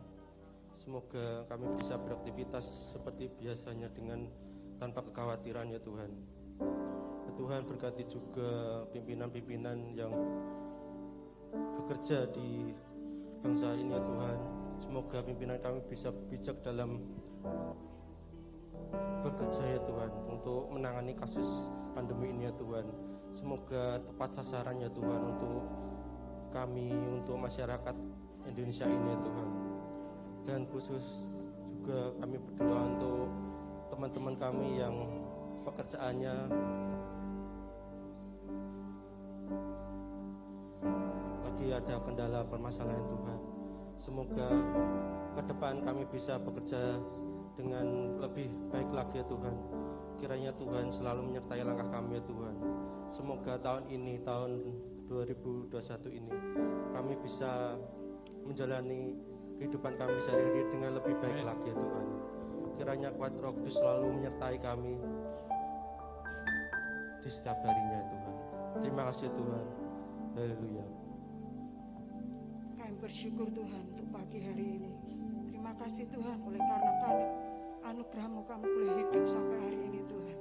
Semoga kami bisa beraktivitas seperti biasanya dengan tanpa kekhawatiran ya Tuhan. Ya Tuhan, berkati juga pimpinan-pimpinan yang bekerja di bangsa ini ya Tuhan. Semoga pimpinan kami bisa bijak dalam bekerja ya Tuhan, untuk menangani kasus pandemi ini ya Tuhan. Semoga tepat sasaran ya Tuhan untuk kami, untuk masyarakat Indonesia ini ya Tuhan. Dan khusus juga kami berdoa untuk teman-teman kami yang pekerjaannya lagi ada kendala permasalahan Tuhan. Semoga ke depan kami bisa bekerja dengan lebih baik lagi ya Tuhan. Kiranya Tuhan selalu menyertai langkah kami ya Tuhan. Semoga tahun ini, tahun 2021 ini, kami bisa menjalani kehidupan kami sehari-hari dengan lebih baik lagi ya Tuhan. Kiranya kuat Roh Kudus selalu menyertai kami di setiap harinya ya Tuhan. Terima kasih Tuhan. Haleluya. Kami bersyukur Tuhan untuk pagi hari ini. Terima kasih Tuhan, oleh karena anugerah-Mu kami boleh hidup sampai hari ini Tuhan.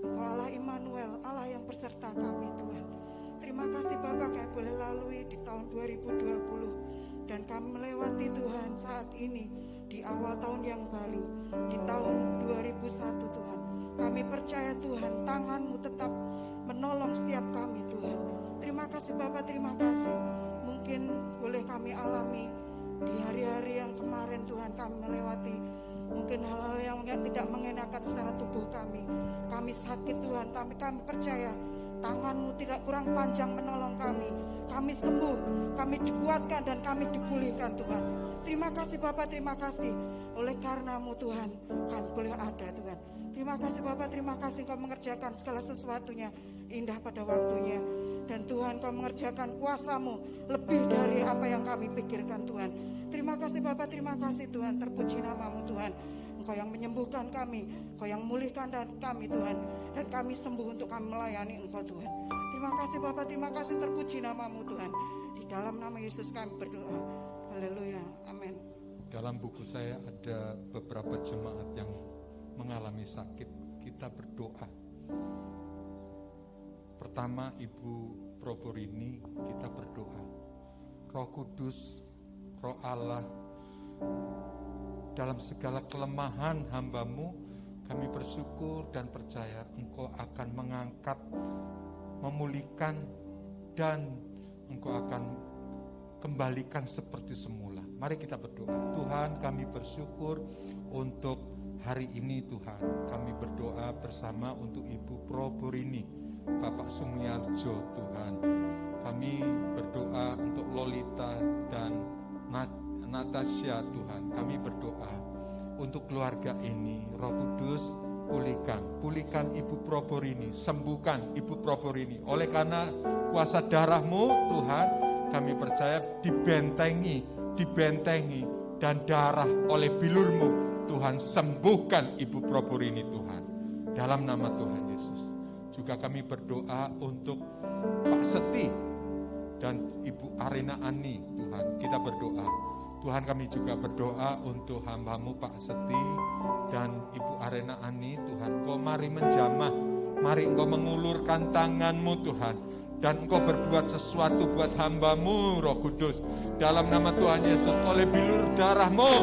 Engkau Allah Immanuel, Allah yang berserta kami Tuhan. Terima kasih Bapak, kami boleh lalui di tahun 2020 dan kami melewati Tuhan saat ini di awal tahun yang baru, di tahun 2001 Tuhan. Kami percaya Tuhan, tangan-Mu tetap menolong setiap kami Tuhan. Terima kasih Bapak, terima kasih. Mungkin boleh kami alami di hari-hari yang kemarin Tuhan, kami melewati mungkin hal-hal yang tidak mengenakan secara tubuh kami. Kami sakit Tuhan, kami percaya tangan-Mu tidak kurang panjang menolong kami. Kami sembuh, kami dikuatkan dan kami dipulihkan Tuhan. Terima kasih Bapak, terima kasih. Oleh karena-Mu Tuhan, kami boleh ada Tuhan. Terima kasih Bapak, terima kasih Engkau mengerjakan segala sesuatunya indah pada waktunya. Dan Tuhan, Kau mengerjakan kuasa-Mu lebih dari apa yang kami pikirkan Tuhan. Terima kasih Bapak, terima kasih Tuhan. Terpuji nama-Mu Tuhan. Engkau yang menyembuhkan kami, Engkau yang memulihkan kami Tuhan. Dan kami sembuh untuk kami melayani Engkau Tuhan. Terima kasih Bapak, terima kasih, terpuji nama-Mu Tuhan. Di dalam nama Yesus kami berdoa. Haleluya, amin. Dalam buku saya ada beberapa jemaat yang mengalami sakit. Kita berdoa. Pertama, Ibu Proborini, kita berdoa. Roh Kudus, Roh Allah, dalam segala kelemahan hamba-Mu, kami bersyukur dan percaya Engkau akan mengangkat, memulihkan, dan Engkau akan kembalikan seperti semula. Mari kita berdoa. Tuhan, kami bersyukur untuk hari ini Tuhan. Kami berdoa bersama untuk Ibu Proborini, Bapak Sumiarjo Tuhan. Kami berdoa untuk Lolita dan Natasha Tuhan. Kami berdoa untuk keluarga ini. Roh Kudus, pulihkan Ibu Proborini, sembuhkan Ibu Proborini. Oleh karena kuasa darah-Mu Tuhan, kami percaya dibentengi dan darah oleh bilur-Mu Tuhan, sembuhkan Ibu Proborini Tuhan. Dalam nama Tuhan Yesus. Juga kami berdoa untuk Pak Seti dan Ibu Arena Ani Tuhan. Kita berdoa. Tuhan, kami juga berdoa untuk hamba-Mu Pak Seti dan Ibu Arena Ani Tuhan. Engkau mari menjamah, mari Engkau mengulurkan tangan-Mu Tuhan. Dan Engkau berbuat sesuatu buat hamba-Mu Roh Kudus. Dalam nama Tuhan Yesus, oleh bilur darah-Mu,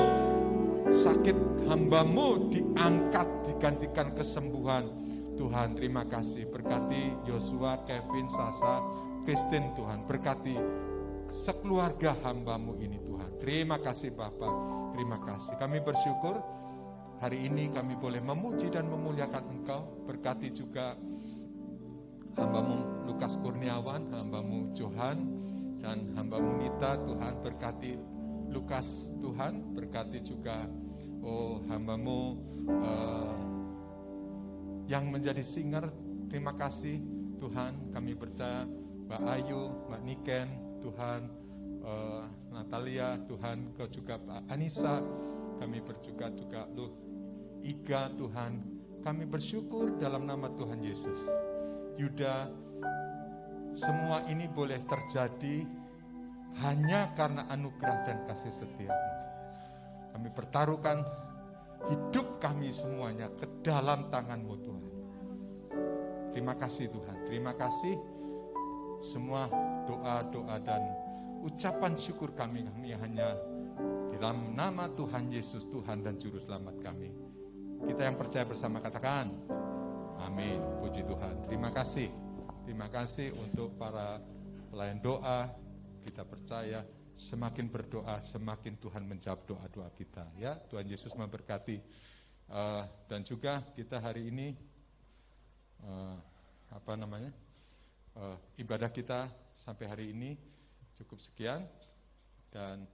sakit hamba-Mu diangkat, digantikan kesembuhan. Tuhan, terima kasih. Berkati Yosua, Kevin, Sasa, Kristen Tuhan. Berkati sekeluarga hamba-Mu ini Tuhan. Terima kasih Bapak, terima kasih. Kami bersyukur hari ini kami boleh memuji dan memuliakan Engkau. Berkati juga hamba-Mu Lukas Kurniawan, hamba-Mu Johan, dan hamba-Mu Nita. Tuhan berkati Lukas, Tuhan berkati juga hamba-Mu yang menjadi singer. Terima kasih Tuhan, kami percaya Mbak Ayu, Mbak Niken, Tuhan Natalia, Tuhan Kau juga Pak Anissa, kami berjuga juga Iga, Tuhan kami bersyukur dalam nama Tuhan Yesus. Yuda, semua ini boleh terjadi hanya karena anugerah dan kasih setia-Mu. Kami pertaruhkan hidup kami semuanya ke dalam tangan-Mu Tuhan. Terima kasih Tuhan, terima kasih. Semua doa-doa dan ucapan syukur kami hanya dalam nama Tuhan Yesus, Tuhan dan Juru Selamat kami. Kita yang percaya bersama katakan, amin. Puji Tuhan. Terima kasih. Terima kasih untuk para pelayan doa. Kita percaya semakin berdoa, semakin Tuhan menjawab doa-doa kita. Ya, Tuhan Yesus memberkati. Dan juga kita hari ini ibadah kita sampai hari ini cukup sekian. Dan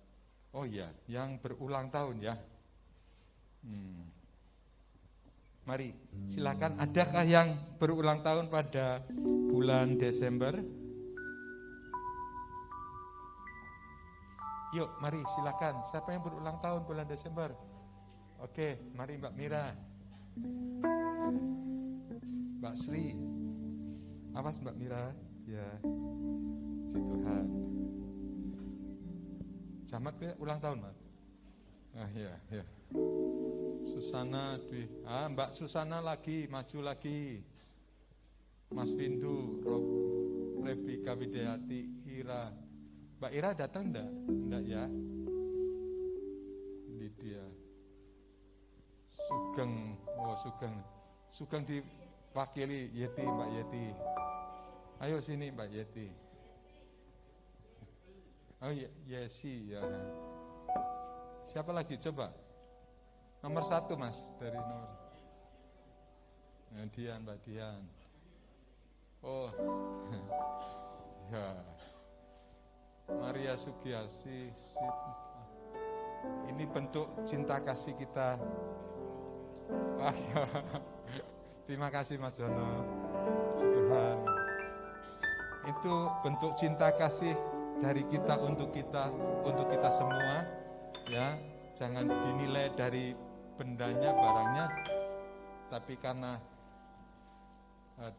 yang berulang tahun ya. Mari, silakan. Adakah yang berulang tahun pada bulan Desember? Yuk, mari silakan. Siapa yang berulang tahun bulan Desember? Oke, mari Mbak Mira, Mbak Sri. Awas Mbak Mira, ya. Si Tuhan. Camat ulang tahun, Mas. Ya. Susana, Mbak Susana lagi, maju lagi. Mas Windu, Rebika Widayati, Ira. Mbak Ira datang enggak? Enggak ya. Lydia. Sugeng diwakili Yeti, Mbak Yeti. Ayo sini Mbak Yeti. Oh iya, Yesi ya. Siapa lagi coba? Nomor 1 Mas, dari nomor. Dian, Mbak Dian. Oh, ya. Maria Sugiasi. Ini bentuk cinta kasih kita. Wah, ya. Terima kasih Mas Jono. Tuhan. Itu bentuk cinta kasih dari kita untuk kita semua. Ya, jangan dinilai dari bendanya, barangnya, tapi karena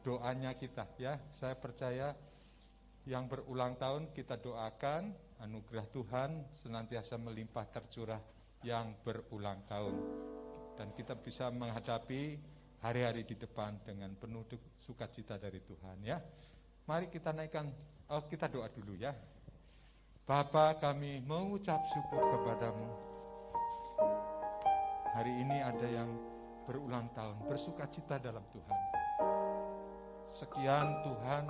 doanya kita ya. Saya percaya yang berulang tahun kita doakan anugerah Tuhan senantiasa melimpah tercurah yang berulang tahun, dan kita bisa menghadapi hari-hari di depan dengan penuh sukacita dari Tuhan ya. Mari kita naikkan, kita doa dulu ya. Bapa, kami mengucap syukur kepadamu. Hari ini ada yang berulang tahun, bersukacita dalam Tuhan. Sekian Tuhan,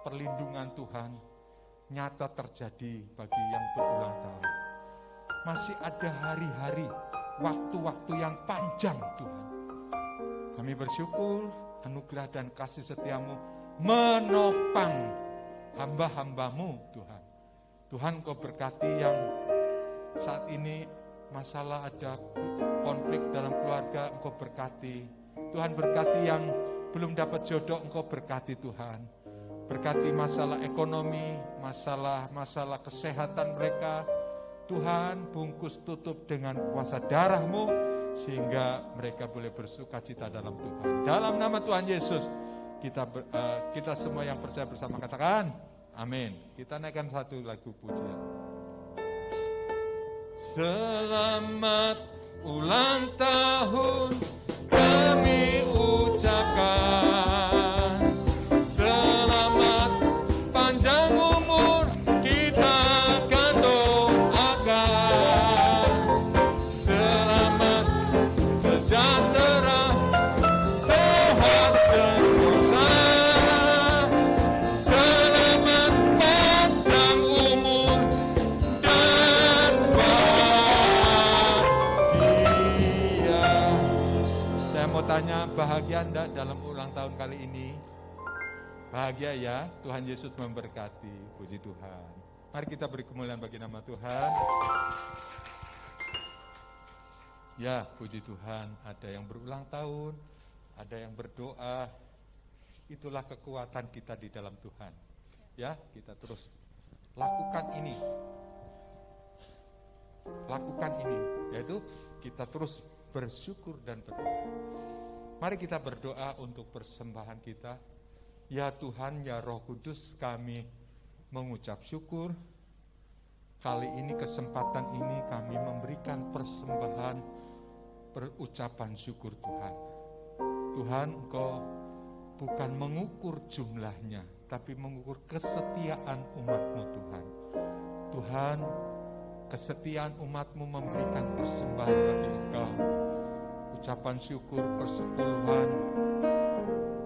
perlindungan Tuhan nyata terjadi bagi yang berulang tahun. Masih ada hari-hari, waktu-waktu yang panjang Tuhan. Kami bersyukur anugerah dan kasih setiamu menopang hamba-hambamu Tuhan. Tuhan Kau berkati yang saat ini masalah ada konflik dalam keluarga, Engkau berkati. Tuhan berkati yang belum dapat jodoh, Engkau berkati Tuhan. Berkati masalah ekonomi, masalah kesehatan mereka. Tuhan bungkus tutup dengan kuasa darah-Mu sehingga mereka boleh bersukacita dalam Tuhan. Dalam nama Tuhan Yesus kita semua yang percaya bersama katakan amin. Kita naikkan satu lagu pujian. Selamat ulang tahun kami ucapkan. Selamat panjang umur kita akan doakan. Selamat sejahtera, sehat sentosa. Selamat panjang umur dan bahagia. tanya, bahagia enggak dalam ulang tahun kali ini? Bahagia ya, Tuhan Yesus memberkati. Puji Tuhan. Mari kita beri kemuliaan bagi nama Tuhan. Ya, puji Tuhan, ada yang berulang tahun, ada yang berdoa. Itulah kekuatan kita di dalam Tuhan. Ya, kita terus lakukan ini. Lakukan ini, yaitu kita terus bersyukur dan berdoa. Mari kita berdoa untuk persembahan kita. Ya Tuhan, ya Roh Kudus, kami mengucap syukur. Kali ini, kesempatan ini kami memberikan persembahan, berucapan syukur Tuhan. Tuhan, Engkau bukan mengukur jumlahnya, tapi mengukur kesetiaan umat-Mu Tuhan. Tuhan, kesetiaan umat-Mu memberikan persembahan bagi Engkau. Ucapan syukur, persepuluhan,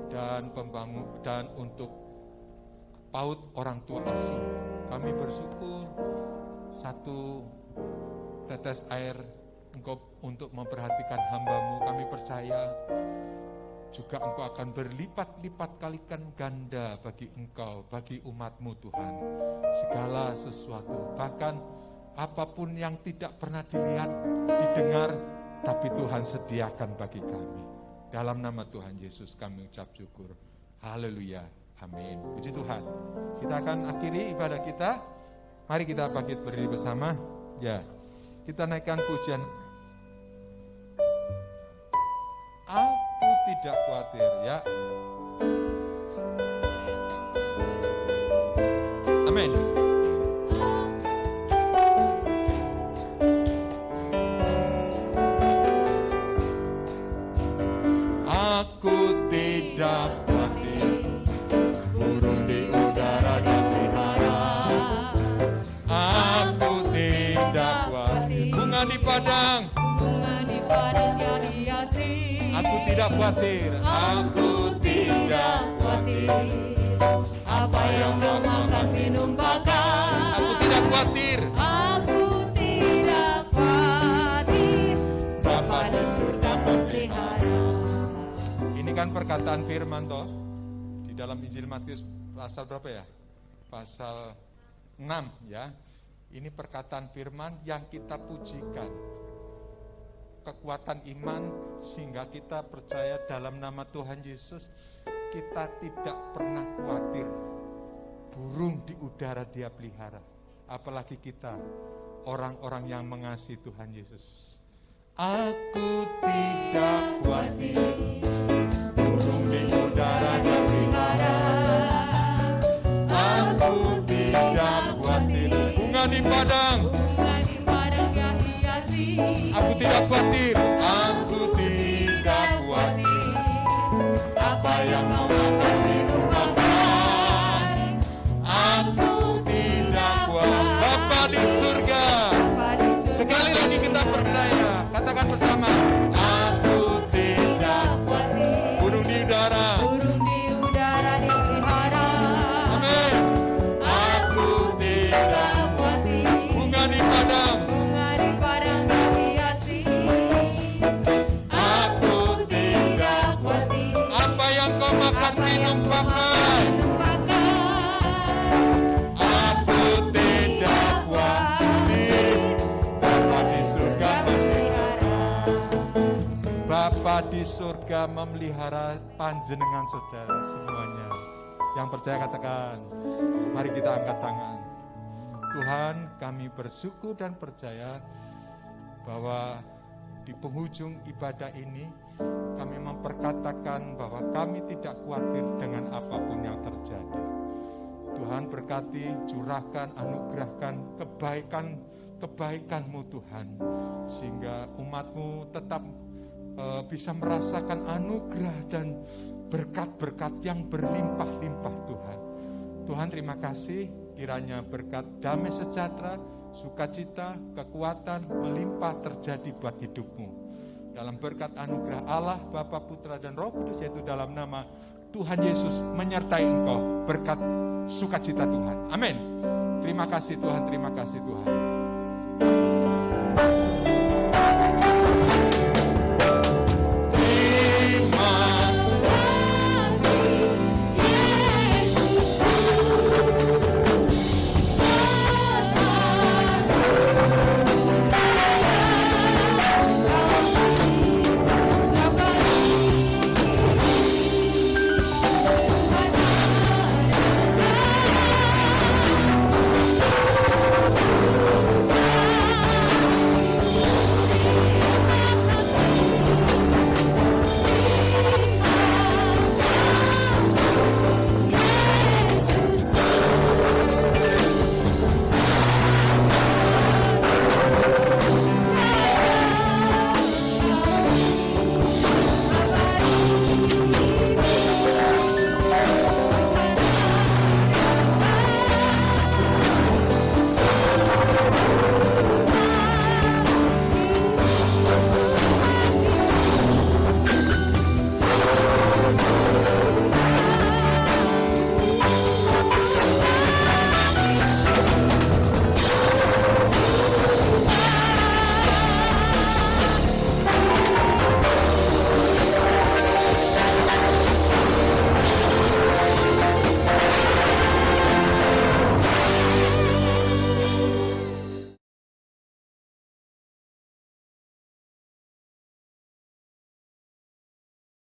dan pembangun, dan untuk PAUD orang tua asuh. Kami bersyukur 1 tetes air Engkau untuk memperhatikan hamba-Mu. Kami percaya juga Engkau akan berlipat-lipat kalikan ganda bagi Engkau, bagi umat-Mu Tuhan. Segala sesuatu, bahkan apapun yang tidak pernah dilihat, didengar, tapi Tuhan sediakan bagi kami. Dalam nama Tuhan Yesus kami ucap syukur. Haleluya. Amin. Puji Tuhan. Kita akan akhiri ibadah kita. Mari kita bangkit berdiri bersama. Ya, kita naikkan pujian. Aku tidak khawatir, ya. Amin. Aku tidak khawatir, burung di udara dan pelihara. Aku tidak khawatir, bunga di padang yang hiasi. Aku tidak khawatir, aku tidak khawatir, apa yang mau makan minum bakar. Aku tidak khawatir, aku tidak khawatir, Bapa di surga memelihara. Ini kan perkataan firman toh di dalam Injil Matius pasal berapa ya? Pasal 6 ya. Ini perkataan firman yang kita pujikan. Kekuatan iman sehingga kita percaya dalam nama Tuhan Yesus kita tidak pernah khawatir. Burung di udara Dia pelihara. Apalagi kita orang-orang yang mengasihi Tuhan Yesus. Aku tidak khawatir, burung di udara Dia pelihara. Aku tidak khawatir, bunga di padang yang hiasi. Aku tidak khawatir, aku tidak khawatir, apa yang mau makan minum makan. Aku tidak khawatir, Bapa di surga. Sekali lagi kita percaya, katakan bersama. Aku tidak khawatir, burung di udara Dia pelihara. Amin. Aku tidak khawatir, bunga di padang yang hiasi. Aku tidak khawatir, apa yang kau makan minum pakai. Aku tidak khawatir, Bapa di surga memelihara. Bapa di surga memelihara panjenengan saudara semuanya. Yang percaya katakan, mari kita angkat tangan. Tuhan, kami bersyukur dan percaya bahwa di penghujung ibadah ini kami memperkatakan bahwa kami tidak khawatir dengan apapun yang terjadi. Tuhan berkati, curahkan, anugerahkan kebaikan-Mu Tuhan, sehingga umat-Mu tetap bisa merasakan anugerah dan berkat-berkat yang berlimpah-limpah Tuhan. Tuhan, terima kasih, kiranya berkat damai sejahtera, sukacita, kekuatan melimpah terjadi buat hidupmu. Dalam berkat anugerah Allah, Bapa, Putra, dan Roh Kudus, yaitu dalam nama Tuhan Yesus menyertai engkau, berkat sukacita Tuhan. Amin. Terima kasih Tuhan, terima kasih Tuhan.